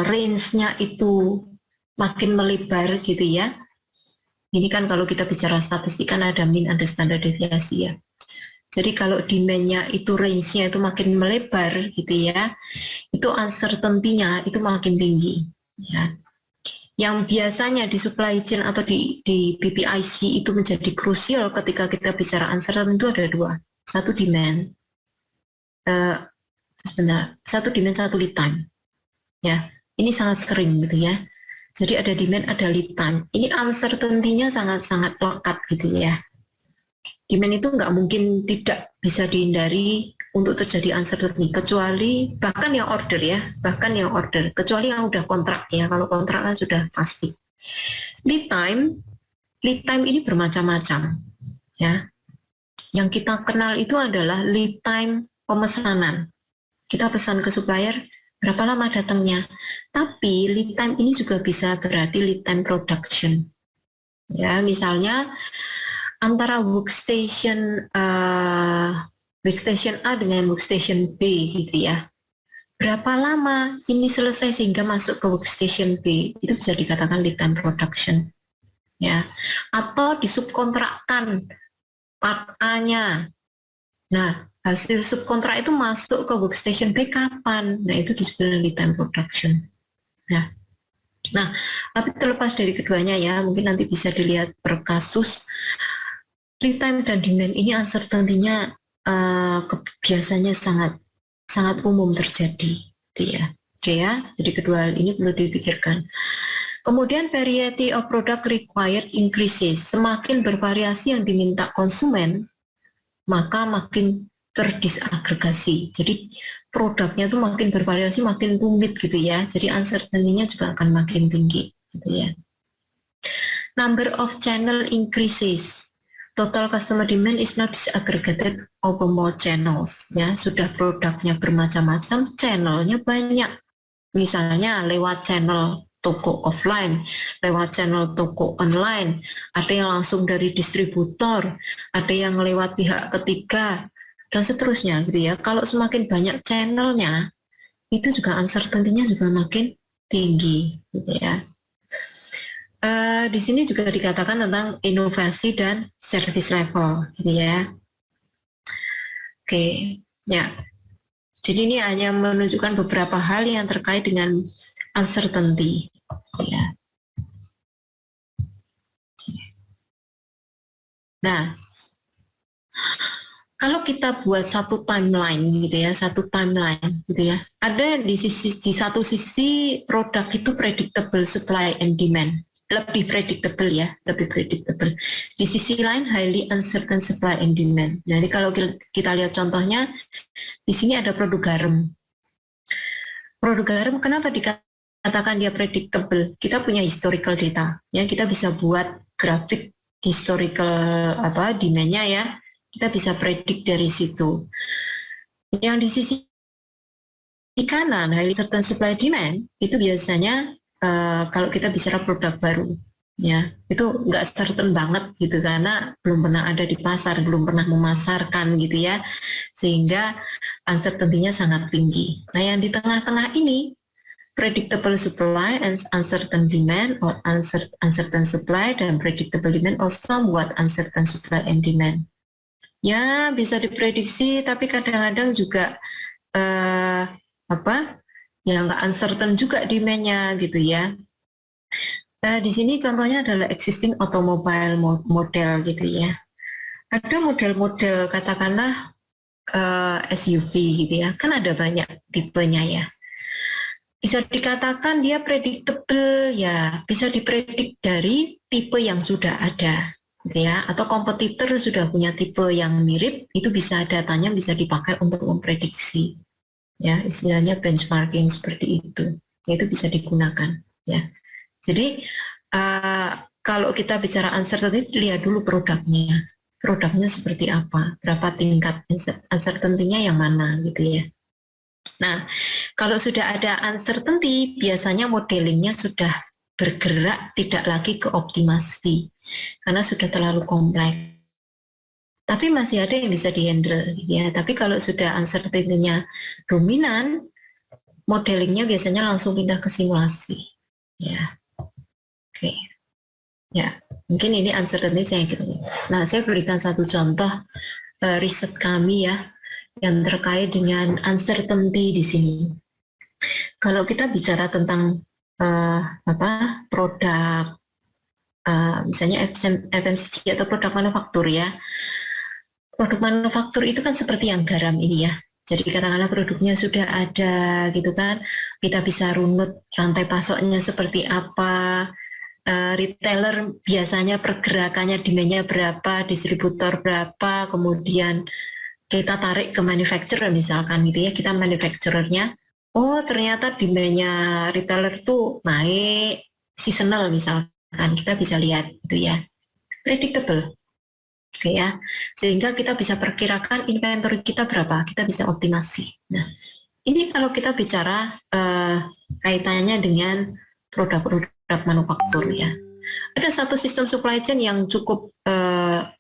range-nya itu makin melebar gitu ya. Ini kan kalau kita bicara statistik kan ada mean, ada standar deviasi ya. Jadi kalau demand-nya itu range-nya itu makin melebar gitu ya, itu uncertainty-nya itu makin tinggi ya. Yang biasanya di supply chain atau di PPIC itu menjadi krusial ketika kita bicara uncertain itu ada dua. Satu demand, satu demand, satu lead time. Ya, ini sangat sering gitu ya. Jadi ada demand, ada lead time. Ini uncertainty-nya sangat-sangat lekat gitu ya. Demand itu nggak mungkin tidak bisa dihindari untuk terjadi uncertainty, kecuali bahkan yang order, kecuali yang udah kontrak ya. Kalau kontrak kan sudah pasti. Lead time ini bermacam-macam ya. Yang kita kenal itu adalah lead time pemesanan. Kita pesan ke supplier, berapa lama datangnya. Tapi lead time ini juga bisa berarti lead time production. Ya, misalnya antara workstation A dengan workstation B gitu ya. Berapa lama ini selesai sehingga masuk ke workstation B, itu bisa dikatakan lead time production. Ya. Atau disubkontrakkan part A-nya. Nah, hasil subkontrak itu masuk ke workstation B kapan? Nah, itu disebut lead time production. Nah, tapi terlepas dari keduanya ya, mungkin nanti bisa dilihat per kasus. Lead time dan demand ini uncertainty-nya biasanya sangat umum terjadi, gitu ya. Oke ya, jadi kedua hal ini perlu dipikirkan. Kemudian variety of product required increases. Semakin bervariasi yang diminta konsumen, maka makin terdisagregasi. Jadi produknya tuh makin bervariasi, makin rumit gitu ya. Jadi uncertainty-nya juga akan makin tinggi, gitu ya. Number of channel increases. Total customer demand is not disaggregated over more channels. Ya, sudah produknya bermacam-macam, channelnya banyak. Misalnya lewat channel toko offline, lewat channel toko online, ada yang langsung dari distributor, ada yang lewat pihak ketiga, dan seterusnya gitu ya. Kalau semakin banyak channelnya, itu juga uncertainty-nya juga makin tinggi gitu ya. Di sini juga dikatakan tentang inovasi dan service level, gitu ya. Oke, ya. Jadi ini hanya menunjukkan beberapa hal yang terkait dengan uncertainty, ya. Nah, kalau kita buat satu timeline, gitu ya, ada di satu sisi produk itu predictable supply and demand. Lebih predictable. Di sisi lain highly uncertain supply and demand. Jadi kalau kita lihat contohnya, di sini ada produk garam. Produk garam kenapa dikatakan dia predictable? Kita punya historical data, ya kita bisa buat grafik historical demand-nya ya. Kita bisa predik dari situ. Yang di sisi kanan highly uncertain supply demand itu biasanya kalau kita bicara produk baru, ya itu nggak certain banget gitu karena belum pernah ada di pasar, belum pernah memasarkan gitu ya, sehingga uncertainty-nya sangat tinggi. Nah yang di tengah-tengah ini predictable supply and uncertain demand, or uncertain supply dan predictable demand, or somewhat uncertain supply and demand. Ya, bisa diprediksi, tapi kadang-kadang juga ya nggak uncertain juga demand-nya gitu ya. Di sini contohnya adalah existing automobile model gitu ya. Ada model-model katakanlah SUV gitu ya, kan ada banyak tipenya ya. Bisa dikatakan dia predictable ya, bisa dipredik dari tipe yang sudah ada, gitu ya. Atau kompetitor sudah punya tipe yang mirip, itu bisa datanya bisa dipakai untuk memprediksi, ya istilahnya benchmarking seperti itu, itu bisa digunakan, ya. Jadi kalau kita bicara uncertainty, lihat dulu produknya seperti apa, berapa tingkat uncertainty-nya yang mana, gitu ya. Nah, kalau sudah ada uncertainty, biasanya modelingnya sudah bergerak tidak lagi ke optimasi, karena sudah terlalu kompleks. Tapi masih ada yang bisa dihandle, ya. Tapi kalau sudah uncertainty-nya dominan, modelingnya biasanya langsung pindah ke simulasi, ya. Oke, ya. Mungkin ini uncertainty saya gitu. Nah, saya berikan satu contoh riset kami ya, yang terkait dengan uncertainty di sini. Kalau kita bicara tentang produk misalnya FMCG atau produk manufaktur ya, produk manufaktur itu kan seperti yang garam ini ya. Jadi katakanlah produknya sudah ada gitu kan, kita bisa runut rantai pasoknya seperti apa, retailer biasanya pergerakannya, demand-nya berapa, distributor berapa, kemudian kita tarik ke manufacturer misalkan gitu ya, kita manufacturernya, oh ternyata demand-nya retailer tuh naik, seasonal misalkan, kita bisa lihat gitu ya, predictable, oke ya, sehingga kita bisa perkirakan inventory kita berapa, kita bisa optimasi. Nah, ini kalau kita bicara kaitannya dengan produk-produk manufaktur ya. Ada satu sistem supply chain yang cukup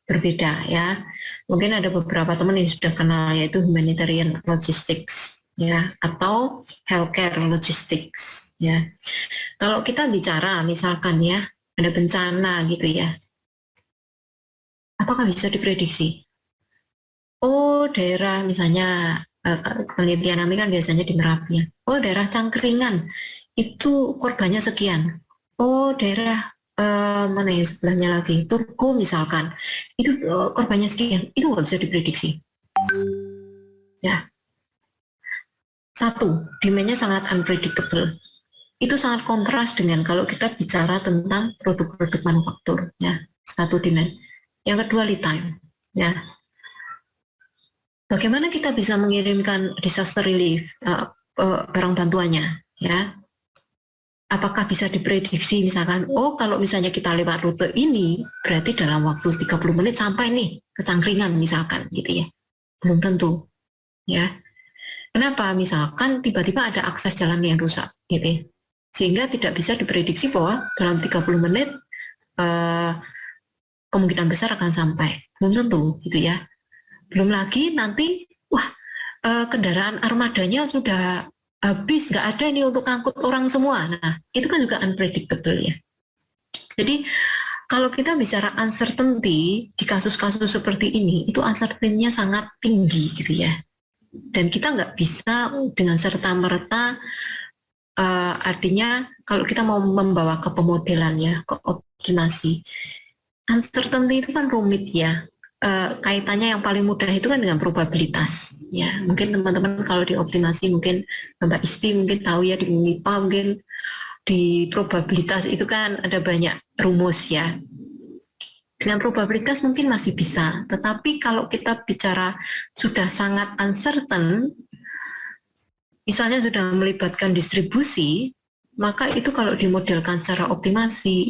berbeda ya. Mungkin ada beberapa teman yang sudah kenal, yaitu humanitarian logistics ya, atau healthcare logistics ya. Kalau kita bicara misalkan ya, ada bencana gitu ya, apakah bisa diprediksi? Oh, daerah misalnya penelitian kami kan biasanya di Merapi ya. Oh, daerah Cangkringan itu korbannya sekian. Oh, daerah mana ya sebelahnya lagi, Turku misalkan, itu korbannya sekian, itu nggak bisa diprediksi. Ya, satu, demand-nya sangat unpredictable. Itu sangat kontras dengan kalau kita bicara tentang produk-produk manufaktur, ya, satu demand. Yang kedua lead time, ya. Bagaimana kita bisa mengirimkan disaster relief, barang bantuannya, ya? Apakah bisa diprediksi misalkan, oh kalau misalnya kita lewat rute ini, berarti dalam waktu 30 menit sampai nih ke Cangkringan misalkan gitu ya. Belum tentu. Ya. Kenapa? Misalkan tiba-tiba ada akses jalan yang rusak gitu ya. Sehingga tidak bisa diprediksi bahwa dalam 30 menit kemungkinan besar akan sampai. Belum tentu gitu ya. Belum lagi nanti, kendaraan armadanya sudah habis, nggak ada nih untuk angkut orang semua. Nah, itu kan juga unpredictable ya. Jadi, kalau kita bicara uncertainty di kasus-kasus seperti ini, itu uncertainty-nya sangat tinggi gitu ya. Dan kita nggak bisa dengan serta-merta, artinya kalau kita mau membawa ke pemodelan ya, ke optimasi, uncertainty itu kan rumit ya. Kaitannya yang paling mudah itu kan dengan probabilitas ya. Mungkin teman-teman kalau di optimasi, mungkin Mbak Isti mungkin tahu ya, di MIPA mungkin di probabilitas itu kan ada banyak rumus ya. Dengan probabilitas mungkin masih bisa, tetapi kalau kita bicara sudah sangat uncertain, misalnya sudah melibatkan distribusi, maka itu kalau dimodelkan secara optimasi,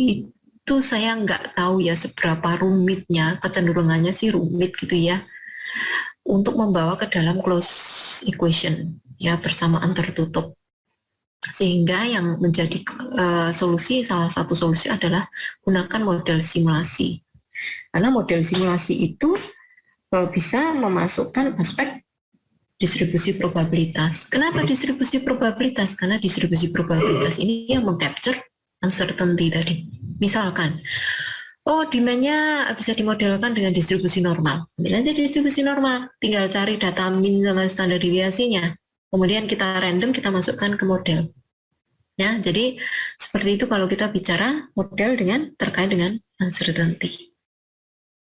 itu saya nggak tahu ya seberapa rumitnya, kecenderungannya sih rumit gitu ya, untuk membawa ke dalam closed equation ya, persamaan tertutup. Sehingga yang menjadi salah satu solusi adalah gunakan model simulasi. Karena model simulasi itu bisa memasukkan aspek distribusi probabilitas. Kenapa distribusi probabilitas? Karena distribusi probabilitas ini yang mengcapture uncertainty tadi. Misalkan, demand-nya bisa dimodelkan dengan distribusi normal. Ambil aja distribusi normal, tinggal cari data min sama standar deviasinya. Kemudian kita random, kita masukkan ke model. Ya, jadi seperti itu kalau kita bicara model terkait dengan uncertainty.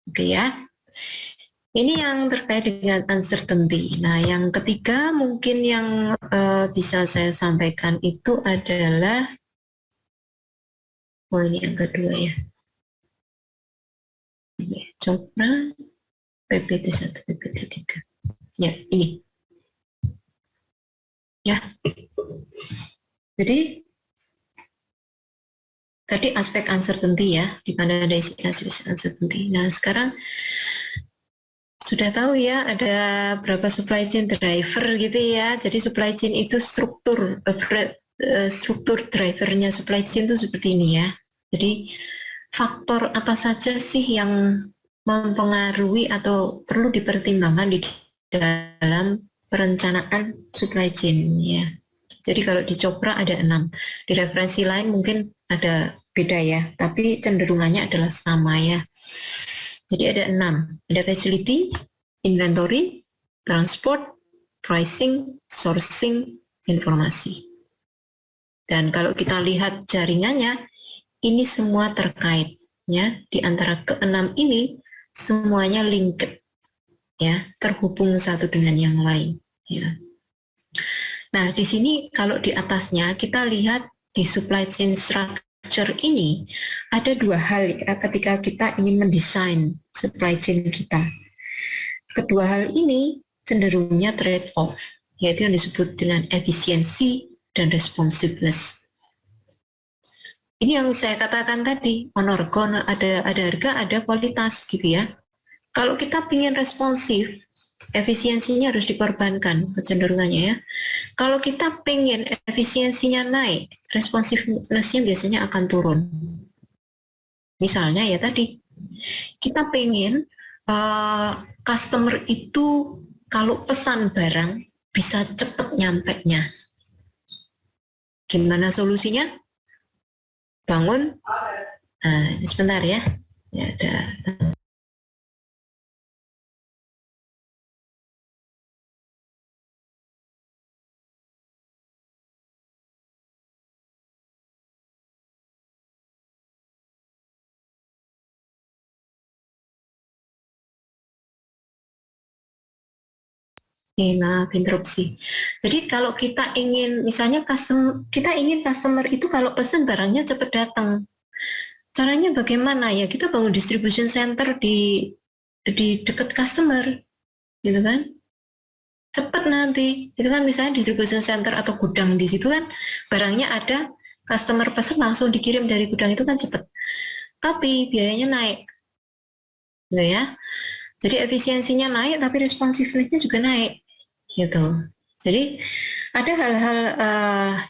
Oke ya. Ini yang terkait dengan uncertainty. Nah, yang ketiga mungkin yang bisa saya sampaikan itu adalah, ini yang kedua ya. Coba PPT 1, PPT 3. Ya, ini. Ya. Jadi, tadi aspek uncertainty ya, di mana ada isi uncertainty. Nah, sekarang sudah tahu ya, ada berapa supply chain driver gitu ya. Jadi supply chain itu struktur drivernya supply chain itu seperti ini ya. Jadi faktor apa saja sih yang mempengaruhi atau perlu dipertimbangkan di dalam perencanaan supply chain ya. Jadi kalau di Copra ada 6, di referensi lain mungkin ada beda ya, tapi cenderungannya adalah sama ya. Jadi ada 6, ada facility, inventory, transport, pricing, sourcing, informasi. Dan kalau kita lihat jaringannya, ini semua terkait ya, di antara ke-6 ini semuanya linked ya, terhubung satu dengan yang lain ya. Nah, di sini kalau di atasnya kita lihat di supply chain structure ini ada 2 hal ya, ketika kita ingin mendesain supply chain kita. Kedua hal ini cenderungnya trade off, yaitu yang disebut dengan efisiensi dan responsiveness. Ini yang saya katakan tadi, ada harga, ada kualitas gitu ya. Kalau kita ingin responsif, efisiensinya harus dikorbankan kecenderungannya ya. Kalau kita pengen efisiensinya naik, responsiveness-nya biasanya akan turun. Misalnya ya tadi, kita pengen customer itu kalau pesan barang bisa cepat nyampe-nya. Gimana solusinya? Bangun, sebentar ya, ada. Maaf interupsi. Jadi kalau kita ingin, misalnya kita ingin customer itu kalau pesan barangnya cepat datang. Caranya bagaimana ya? Kita bangun distribution center di dekat customer, gitu kan? Cepat nanti, itu kan misalnya distribution center atau gudang di situ kan barangnya ada, customer pesan langsung dikirim dari gudang itu kan cepat. Tapi biayanya naik, gitu ya. Jadi efisiensinya naik, tapi responsiveness-nya juga naik. Gitu. Jadi ada hal-hal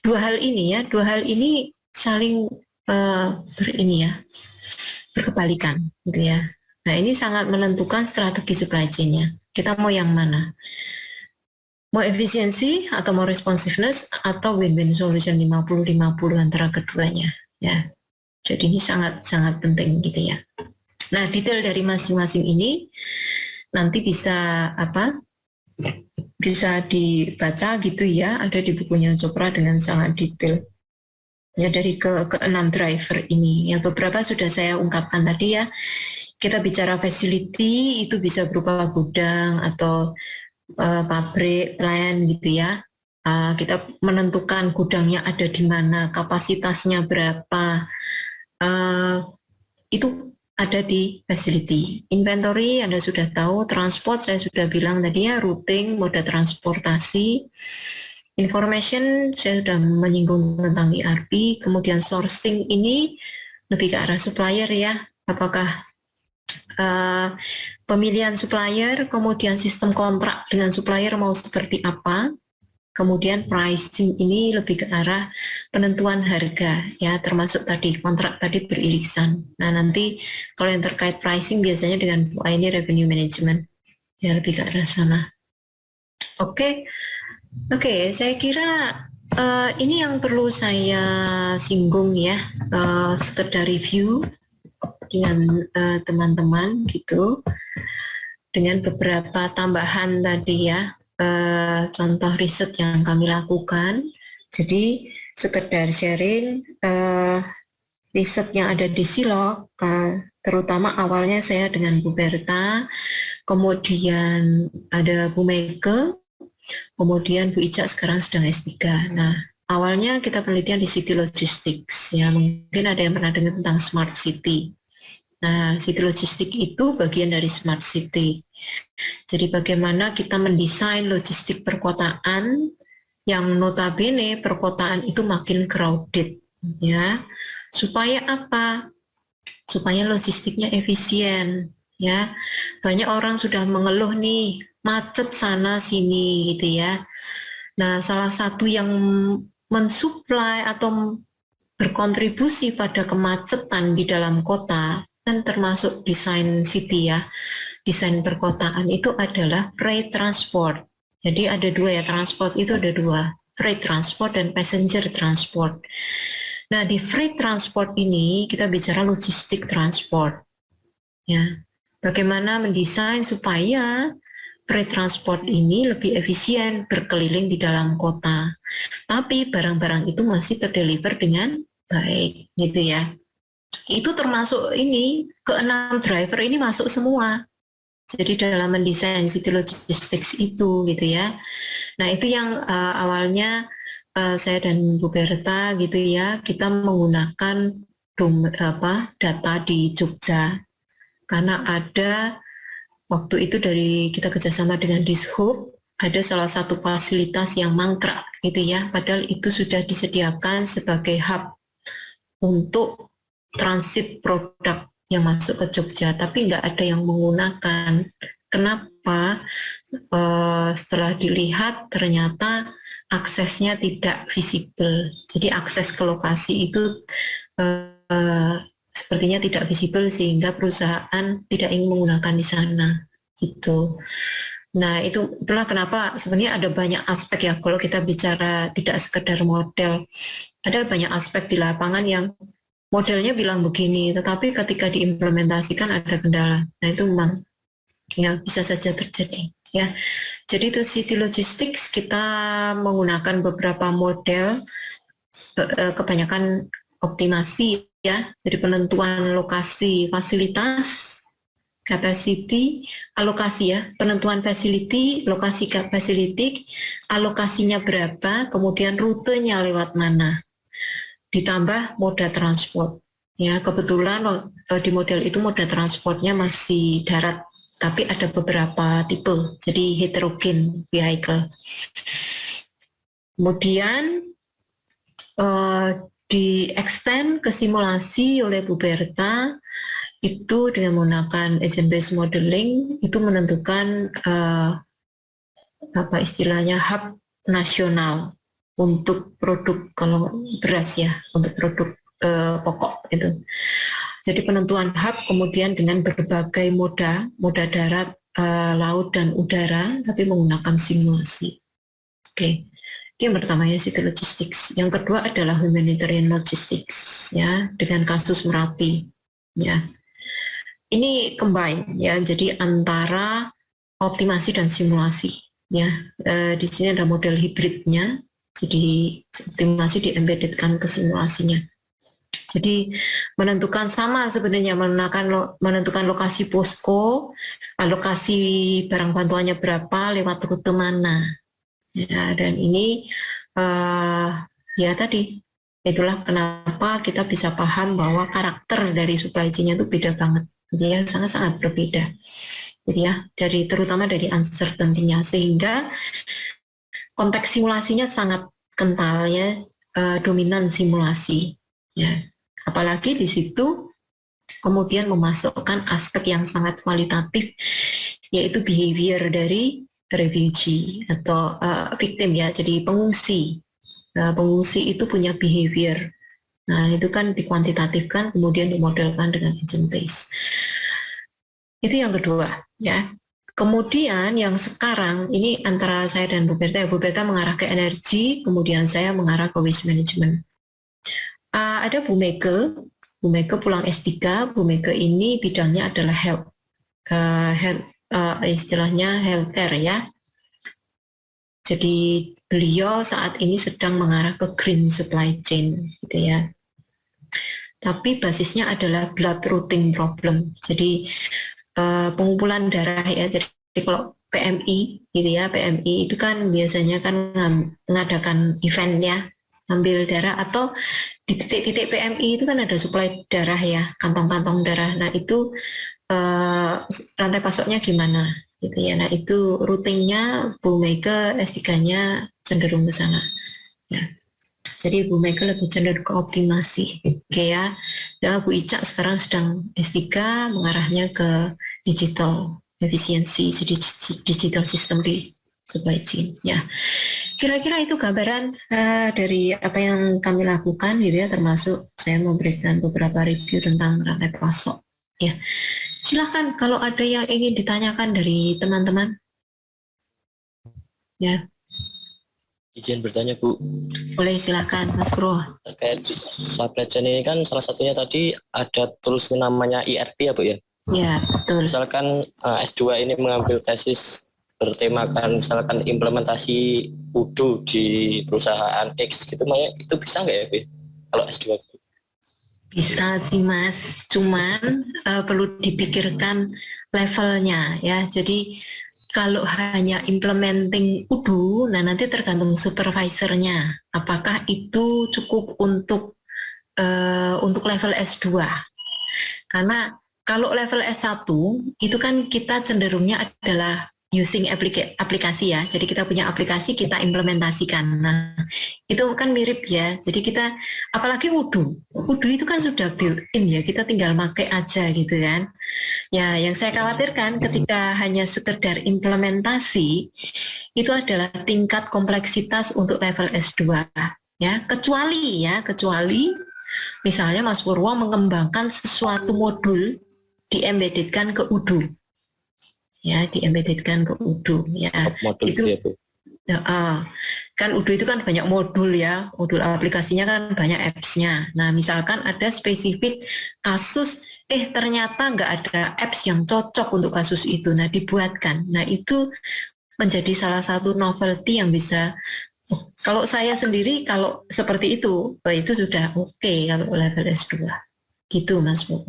2 hal ini saling berkebalikan gitu ya. Nah, ini sangat menentukan strategi supply chain-nya. Kita mau yang mana? Mau efisiensi atau mau responsiveness atau win-win solution 50-50 antara keduanya ya. Jadi ini sangat penting gitu ya. Nah, detail dari masing-masing ini nanti bisa dibaca gitu ya, ada di bukunya Chopra dengan sangat detail ya, dari ke-6 driver ini ya. Beberapa sudah saya ungkapkan tadi ya. Kita bicara facility itu bisa berupa gudang atau pabrik, plant gitu ya. Kita menentukan gudangnya ada di mana, kapasitasnya berapa, itu ada di facility. Inventory Anda sudah tahu, transport saya sudah bilang tadi ya, routing, moda transportasi. Information saya sudah menyinggung tentang ERP. Kemudian sourcing ini lebih ke arah supplier ya, apakah pemilihan supplier, kemudian sistem kontrak dengan supplier mau seperti apa. Kemudian pricing ini lebih ke arah penentuan harga ya, termasuk tadi kontrak tadi beririsan. Nah, nanti kalau yang terkait pricing biasanya dengan ini revenue management ya, lebih ke arah sana. Oke, saya kira ini yang perlu saya singgung ya, sekedar review dengan teman-teman gitu, dengan beberapa tambahan tadi ya, contoh riset yang kami lakukan. Jadi sekedar sharing riset yang ada di Silog, terutama awalnya saya dengan Bu Berta, kemudian ada Bu Meike, kemudian Bu Ica sekarang sedang S3. Nah, awalnya kita penelitian di City Logistics, ya mungkin ada yang pernah dengar tentang Smart City. Nah, City Logistics itu bagian dari Smart City. Jadi bagaimana kita mendesain logistik perkotaan yang notabene perkotaan itu makin crowded, ya. Supaya apa? Supaya logistiknya efisien, ya. Banyak orang sudah mengeluh nih, macet sana sini gitu ya. Nah, salah satu yang mensuplai atau berkontribusi pada kemacetan di dalam kota kan termasuk desain city ya, desain perkotaan itu adalah freight transport. Jadi ada dua ya, transport itu ada dua, freight transport dan passenger transport. Nah, di freight transport ini kita bicara logistik transport. Ya, bagaimana mendesain supaya freight transport ini lebih efisien berkeliling di dalam kota. Tapi barang-barang itu masih terdeliver dengan baik, gitu ya. Itu termasuk ini, ke-6 driver ini masuk semua. Jadi dalam mendesain City Logistics itu, gitu ya. Nah, itu yang awalnya saya dan Bu Berta gitu ya, kita menggunakan data di Jogja. Karena ada waktu itu dari kita kerjasama dengan Dishub, ada salah satu fasilitas yang mangkrak gitu ya, padahal itu sudah disediakan sebagai hub untuk transit produk yang masuk ke Jogja, tapi nggak ada yang menggunakan. Kenapa? Setelah dilihat ternyata aksesnya tidak visible. Jadi akses ke lokasi itu sepertinya tidak visible sehingga perusahaan tidak ingin menggunakan di sana. Gitu. Nah, itulah kenapa sebenarnya ada banyak aspek ya kalau kita bicara tidak sekedar model. Ada banyak aspek di lapangan yang modelnya bilang begini, tetapi ketika diimplementasikan ada kendala. Nah, itu memang ya bisa saja terjadi. Ya, jadi itu City Logistics kita menggunakan beberapa model, kebanyakan optimasi ya, jadi penentuan lokasi fasilitas, capacity, alokasi ya, penentuan facility, lokasi facility, alokasinya berapa, kemudian rutenya lewat mana, ditambah moda transport. Ya, kebetulan di model itu moda transportnya masih darat, tapi ada beberapa tipe, jadi heterogen vehicle. Kemudian di extend ke simulasi oleh Bu Berta, itu dengan menggunakan agent based modeling itu menentukan apa istilahnya hub nasional untuk produk, kalau beras ya, untuk produk pokok itu. Jadi penentuan hub kemudian dengan berbagai moda darat, laut dan udara, tapi menggunakan simulasi. Oke. Yang pertama ya City Logistics. Yang kedua adalah humanitarian logistics ya, dengan kasus Merapi ya. Ini combine ya, jadi antara optimasi dan simulasi ya. Di sini ada model hibridnya, jadi optimasi di-embeddedkan ke simulasinya. Jadi menentukan sama sebenarnya, menentukan lokasi posko, alokasi barang bantuannya berapa, lewat rute mana. Ya, dan ini ya tadi, itulah kenapa kita bisa paham bahwa karakter dari supply chain-nya itu beda banget. Jadi ya sangat-sangat berbeda. Jadi ya, terutama dari uncertainty-nya, sehingga konteks simulasinya sangat kental ya, dominan simulasi. Ya, apalagi di situ kemudian memasukkan aspek yang sangat kualitatif, yaitu behavior dari refugee atau victim ya, jadi pengungsi. Pengungsi itu punya behavior. Nah, itu kan dikuantitatifkan kemudian dimodelkan dengan agent base. Itu yang kedua ya. Kemudian yang sekarang ini antara saya dan Bu Berta, Bu Berta mengarah ke energi, kemudian saya mengarah ke waste management. Ada Bu Meke pulang S3, Bu Meke ini bidangnya adalah health, istilahnya healthcare ya. Jadi beliau saat ini sedang mengarah ke green supply chain gitu ya. Tapi basisnya adalah blood routing problem. Jadi pengumpulan darah ya. Jadi kalau PMI gitu ya, PMI itu kan biasanya kan mengadakan event ya, ambil darah, atau di titik-titik PMI itu kan ada suplai darah ya, kantong-kantong darah. Nah itu rantai pasoknya gimana gitu ya. Nah itu routingnya Bu Mega S3-nya cenderung ke sana ya. Jadi Bu Mega lebih cenderung ke optimasi. Oke ya. Ya, Bu Ica sekarang sedang S3 mengarahnya ke digital efisiensi, digital system di supply chain. Ya, kira-kira itu gambaran dari apa yang kami lakukan, gitu ya. Termasuk saya memberikan beberapa review tentang rantai pasok. Ya, silahkan kalau ada yang ingin ditanyakan dari teman-teman. Ya. Izin bertanya Bu. Boleh, silakan Mas Bro. Terkait supply chain ini kan salah satunya tadi ada tulisnya namanya ERP ya Bu ya? Ya, betul. Misalkan S2 ini mengambil tesis bertemakan misalkan implementasi UDO di perusahaan X gitu, makanya itu bisa nggak ya Bu? Kalau S2? Bisa sih Mas, cuman perlu dipikirkan levelnya ya. Jadi kalau hanya implementing UDO, nah nanti tergantung supervisornya. Apakah itu cukup untuk level S2? Karena kalau level S1 itu kan kita cenderungnya adalah using aplikasi ya. Jadi kita punya aplikasi, kita implementasikan. Nah, itu kan mirip ya. Jadi kita, apalagi Odoo itu kan sudah built-in ya. Kita tinggal pakai aja gitu kan. Ya, yang saya khawatirkan ketika hanya sekedar implementasi, itu adalah tingkat kompleksitas untuk level S2. Ya, kecuali misalnya Mas Purwo mengembangkan sesuatu modul di-embeddedkan ke Odoo. Ya, di-embeddedkan ke Odoo ya. Modul itu ya Bu. Ya, kan Odoo itu kan banyak modul ya, modul aplikasinya kan banyak apps-nya. Nah, misalkan ada spesifik kasus, ternyata nggak ada apps yang cocok untuk kasus itu, nah dibuatkan. Nah, itu menjadi salah satu novelty yang bisa, kalau saya sendiri, kalau seperti itu sudah oke kalau level S2. Gitu Mas Bu.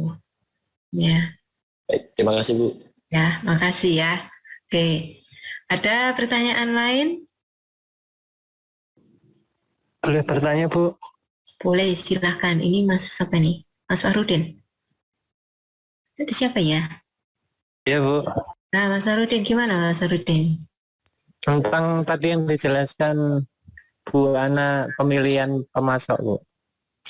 Ya. Baik, terima kasih Bu. Ya, makasih ya. Oke. Ada pertanyaan lain? Boleh bertanya Bu? Boleh, silahkan. Ini Mas siapa nih? Mas Farudin? Itu siapa ya? Iya Bu. Nah, Mas Farudin, gimana Mas Farudin? Tentang tadi yang dijelaskan Bu Ana, pemilihan pemasok Bu.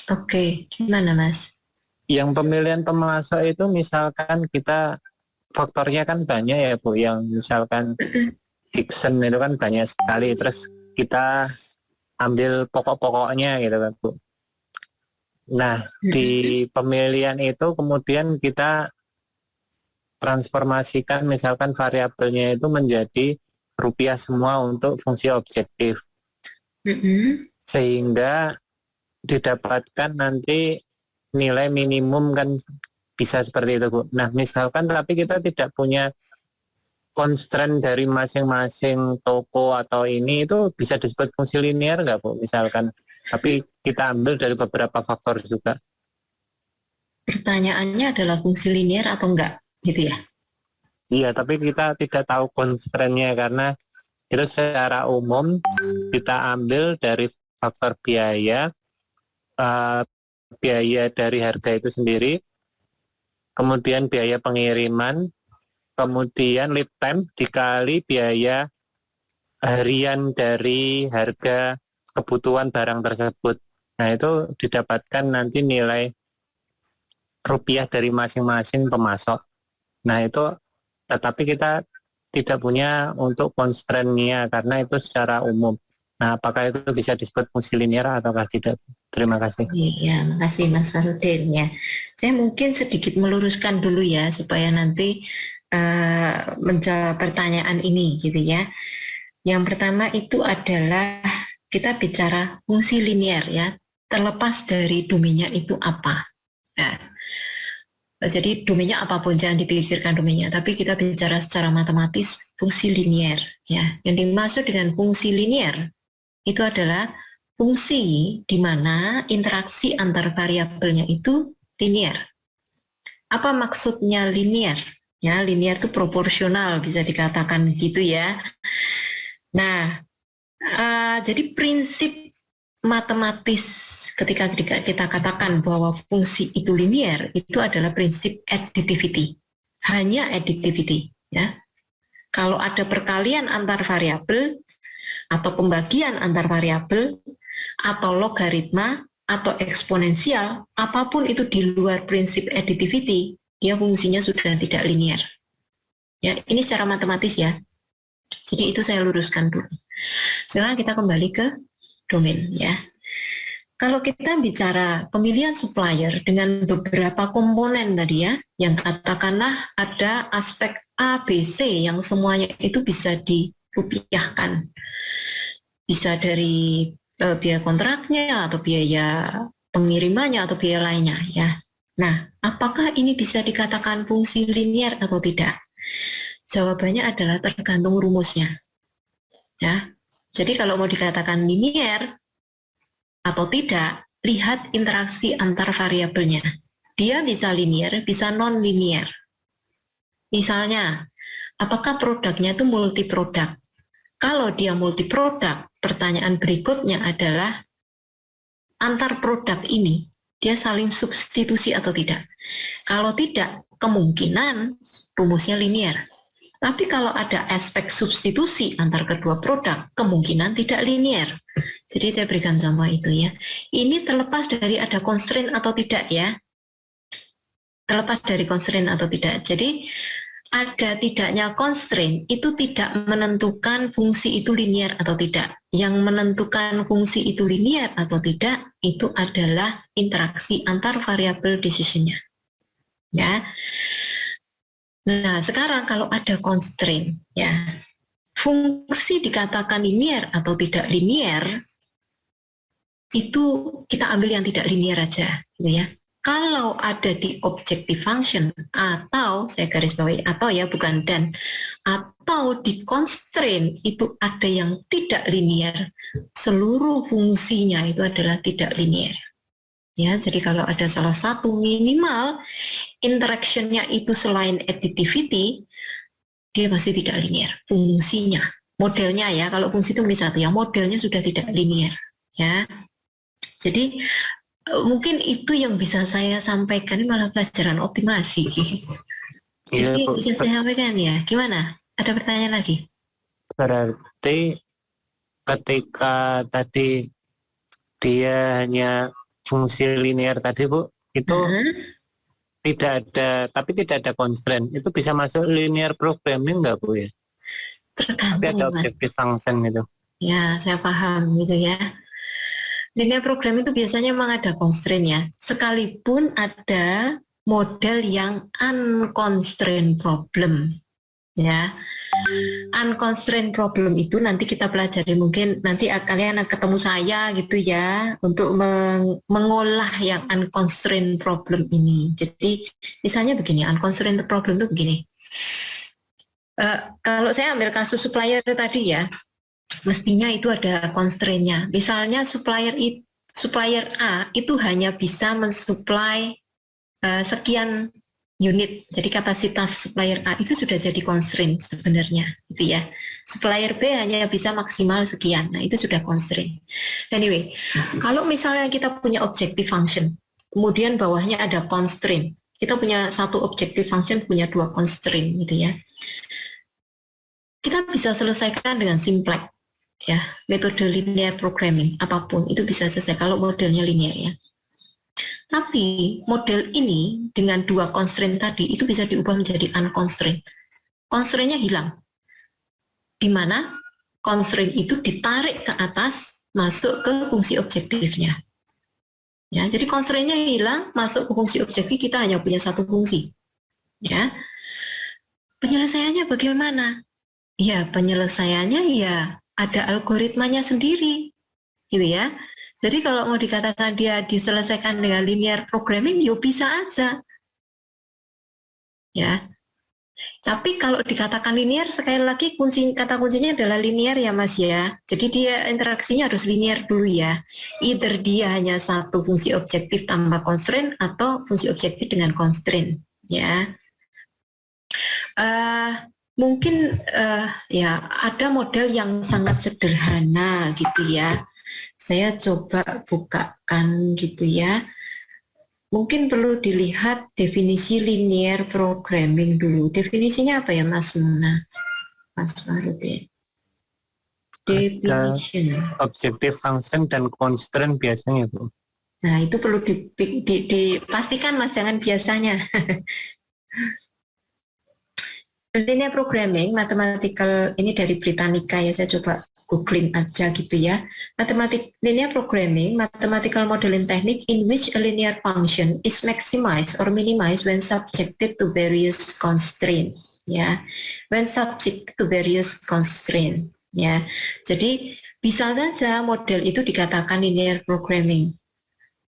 Oke, gimana Mas? Yang pemilihan pemasok itu misalkan kita faktornya kan banyak ya Bu, yang misalkan Dixon itu kan banyak sekali, terus kita ambil pokok-pokoknya gitu kan Bu. Nah, di pemilihan itu kemudian kita transformasikan misalkan variabelnya itu menjadi rupiah semua untuk fungsi objektif. Sehingga didapatkan nanti nilai minimum kan, bisa seperti itu Bu. Nah misalkan tapi kita tidak punya constraint dari masing-masing toko atau ini, itu bisa disebut fungsi linear nggak Bu misalkan, tapi kita ambil dari beberapa faktor juga. Pertanyaannya adalah fungsi linear atau enggak gitu ya? Iya, tapi kita tidak tahu constraint-nya karena itu secara umum kita ambil dari faktor biaya, biaya dari harga itu sendiri, kemudian biaya pengiriman, kemudian lead time dikali biaya harian dari harga kebutuhan barang tersebut. Nah itu didapatkan nanti nilai rupiah dari masing-masing pemasok. Nah itu, tetapi kita tidak punya untuk constraint-nya karena itu secara umum. Nah, apakah itu bisa disebut fungsi linear ataukah tidak? Terima kasih. Iya, makasih Mas Farudin ya. Saya mungkin sedikit meluruskan dulu ya supaya nanti menjawab pertanyaan ini gitu ya. Yang pertama itu adalah kita bicara fungsi linear ya, terlepas dari domainnya itu apa. Nah, jadi domainnya apapun, jangan dipikirkan domainnya, tapi kita bicara secara matematis fungsi linear ya. Yang dimaksud dengan fungsi linear itu adalah fungsi di mana interaksi antar variabelnya itu linear. Apa maksudnya linear? Ya, linear itu proporsional, bisa dikatakan gitu ya. Nah, jadi prinsip matematis ketika kita katakan bahwa fungsi itu linear, itu adalah prinsip additivity. Hanya additivity, ya. Kalau ada perkalian antar variabel atau pembagian antar variabel atau logaritma atau eksponensial, apapun itu di luar prinsip additivity, dia fungsinya sudah tidak linear. Ya, ini secara matematis ya. Jadi itu saya luruskan dulu. Sekarang kita kembali ke domain ya. Kalau kita bicara pemilihan supplier dengan beberapa komponen tadi ya, yang katakanlah ada aspek A, B, C yang semuanya itu bisa dirupiahkan. Bisa dari biaya kontraknya atau biaya pengirimannya atau biaya lainnya ya. Nah, apakah ini bisa dikatakan fungsi linear atau tidak? Jawabannya adalah tergantung rumusnya. Ya. Jadi kalau mau dikatakan linear atau tidak, lihat interaksi antar variabelnya. Dia bisa linear, bisa non-linear. Misalnya, apakah produknya itu multi-produk? Kalau dia multi-produk, pertanyaan berikutnya adalah antar produk ini, dia saling substitusi atau tidak? Kalau tidak, kemungkinan rumusnya linear. Tapi kalau ada aspek substitusi antar kedua produk, kemungkinan tidak linear. Jadi saya berikan contoh itu ya. Ini terlepas dari ada constraint atau tidak ya. Terlepas dari constraint atau tidak. Jadi ada tidaknya constraint itu tidak menentukan fungsi itu linear atau tidak. Yang menentukan fungsi itu linear atau tidak itu adalah interaksi antar variabel decision-nya. Ya. Nah, sekarang kalau ada constraint, ya, fungsi dikatakan linear atau tidak linear, itu kita ambil yang tidak linear aja, gitu ya. Kalau ada di objective function, atau, saya garis bawahi, atau ya, bukan dan, atau di constraint itu ada yang tidak linear, seluruh fungsinya itu adalah tidak linear. Ya, jadi kalau ada salah satu minimal interaction-nya itu selain additivity, dia pasti tidak linear fungsinya. Modelnya ya, kalau fungsi itu misal satu ya, modelnya sudah tidak linear. Ya, jadi mungkin itu yang bisa saya sampaikan, ini malah pelajaran optimasi. Iya, jadi Bu. bisa saya sampaikan ya. Gimana? Ada pertanyaan lagi? Berarti ketika tadi dia hanya fungsi linear tadi Bu, itu tidak ada constraint, itu bisa masuk linear programming nggak Bu ya? Tergantung. Tapi ada objective function itu. Ya, saya paham gitu ya. Linear programming itu biasanya memang ada constraint ya. Sekalipun ada model yang unconstrained problem ya. Unconstrained problem itu nanti kita pelajari, mungkin nanti kalian ketemu saya gitu ya untuk mengolah yang unconstrained problem ini. Jadi misalnya begini, unconstrained problem itu begini. Kalau saya ambil kasus supplier tadi ya, mestinya itu ada constraint-nya. Misalnya supplier A itu hanya bisa mensuplai sekian unit, jadi kapasitas supplier A itu sudah jadi constraint sebenarnya, gitu ya. Supplier B hanya bisa maksimal sekian, nah itu sudah constraint. Anyway, kalau misalnya kita punya objective function, kemudian bawahnya ada constraint, kita punya satu objective function punya dua constraint, gitu ya. Kita bisa selesaikan dengan simplex, ya, metode linear programming, apapun itu bisa selesai kalau modelnya linear ya. Tapi model ini dengan dua constraint tadi itu bisa diubah menjadi unconstrained. Constraint-nya hilang. Di mana constraint itu ditarik ke atas, masuk ke fungsi objektifnya. Ya, jadi constraint-nya hilang, masuk ke fungsi objektif, kita hanya punya satu fungsi. Ya. penyelesaiannya bagaimana? Ya, penyelesaiannya ya ada algoritmanya sendiri, gitu ya. Jadi kalau mau dikatakan dia diselesaikan dengan linear programming, ya bisa aja. Ya. Tapi kalau dikatakan linear, sekali lagi kata kuncinya adalah linear ya Mas ya. Jadi dia interaksinya harus linear dulu ya. Either dia hanya satu fungsi objektif tanpa constraint atau fungsi objektif dengan constraint ya. Mungkin ya ada model yang sangat sederhana gitu ya. Saya coba bukakan gitu ya. Mungkin perlu dilihat definisi linear programming dulu. Definisinya apa ya Mas Muna? Mas Farudin. Definition. Objective function dan constraint biasanya, Bu. Nah, itu perlu dipastikan Mas, jangan biasanya. Linear programming, mathematical, ini dari Britannica ya, saya coba googling aja gitu ya. Linear programming, mathematical modeling technique in which a linear function is maximized or minimized when subjected to various constraints, ya. When subject to various constraints, ya. Jadi bisa saja model itu dikatakan linear programming.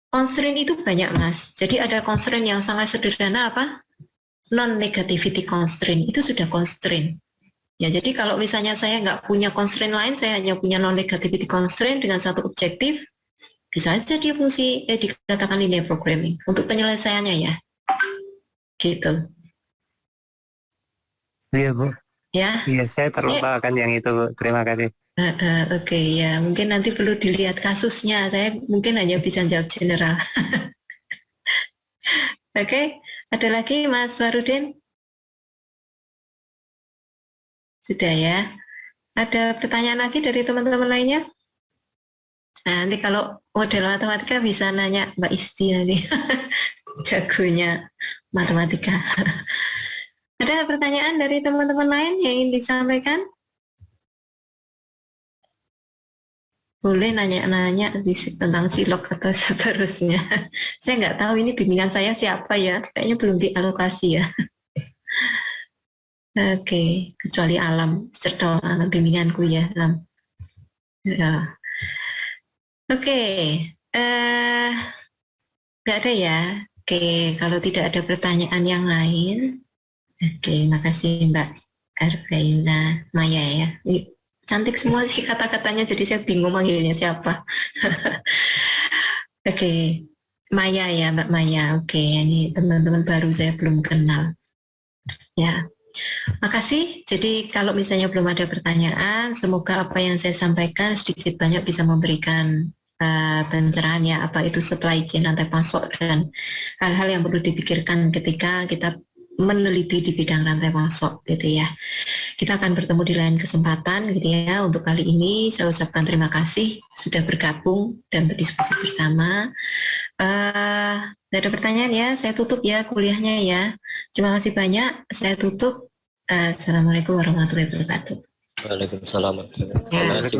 Constraint itu banyak Mas. Jadi ada constraint yang sangat sederhana apa? Non-negativity constraint, itu sudah constraint. Ya, jadi kalau misalnya saya nggak punya constraint lain, saya hanya punya non-negativity constraint dengan satu objektif, bisa aja dia fungsi dikatakan linear programming untuk penyelesaiannya ya. Gitu. Iya, Bu. Ya. Iya, saya terlupakan yang itu, Bu. Terima kasih. Oke, ya mungkin nanti perlu dilihat kasusnya. Saya mungkin hanya bisa jawab general. Oke, ada lagi Mas Farudin? Sudah ya. Ada pertanyaan lagi dari teman-teman lainnya? Nah, nanti kalau model matematika bisa nanya Mbak Isti nanti. Jagonya matematika. Ada pertanyaan dari teman-teman lain yang ingin disampaikan? Boleh nanya-nanya tentang silok atau seterusnya. Saya nggak tahu ini bimbingan saya siapa ya. Kayaknya belum dialokasi ya. Oke, kecuali Alam. Cerdas anak bimbinganku ya, Alam. Ya. Oke, nggak ada ya. Oke, kalau tidak ada pertanyaan yang lain. Oke, makasih Mbak Arbaina Maya ya. Cantik semua sih kata-katanya, jadi saya bingung manggilnya siapa. Oke, Maya ya, Mbak Maya. Oke, ini teman-teman baru saya belum kenal. Ya, makasih. Jadi kalau misalnya belum ada pertanyaan, semoga apa yang saya sampaikan sedikit banyak bisa memberikan pencerahan ya, apa itu supply chain rantai pasok dan hal-hal yang perlu dipikirkan ketika kita meneliti di bidang rantai pasok gitu ya. Kita akan bertemu di lain kesempatan gitu ya. Untuk kali ini saya ucapkan terima kasih sudah bergabung dan berdiskusi bersama. Tidak ada pertanyaan ya, saya tutup ya kuliahnya ya. Terima kasih banyak, saya tutup. Assalamualaikum warahmatullahi wabarakatuh. Waalaikumsalam. Terima kasih.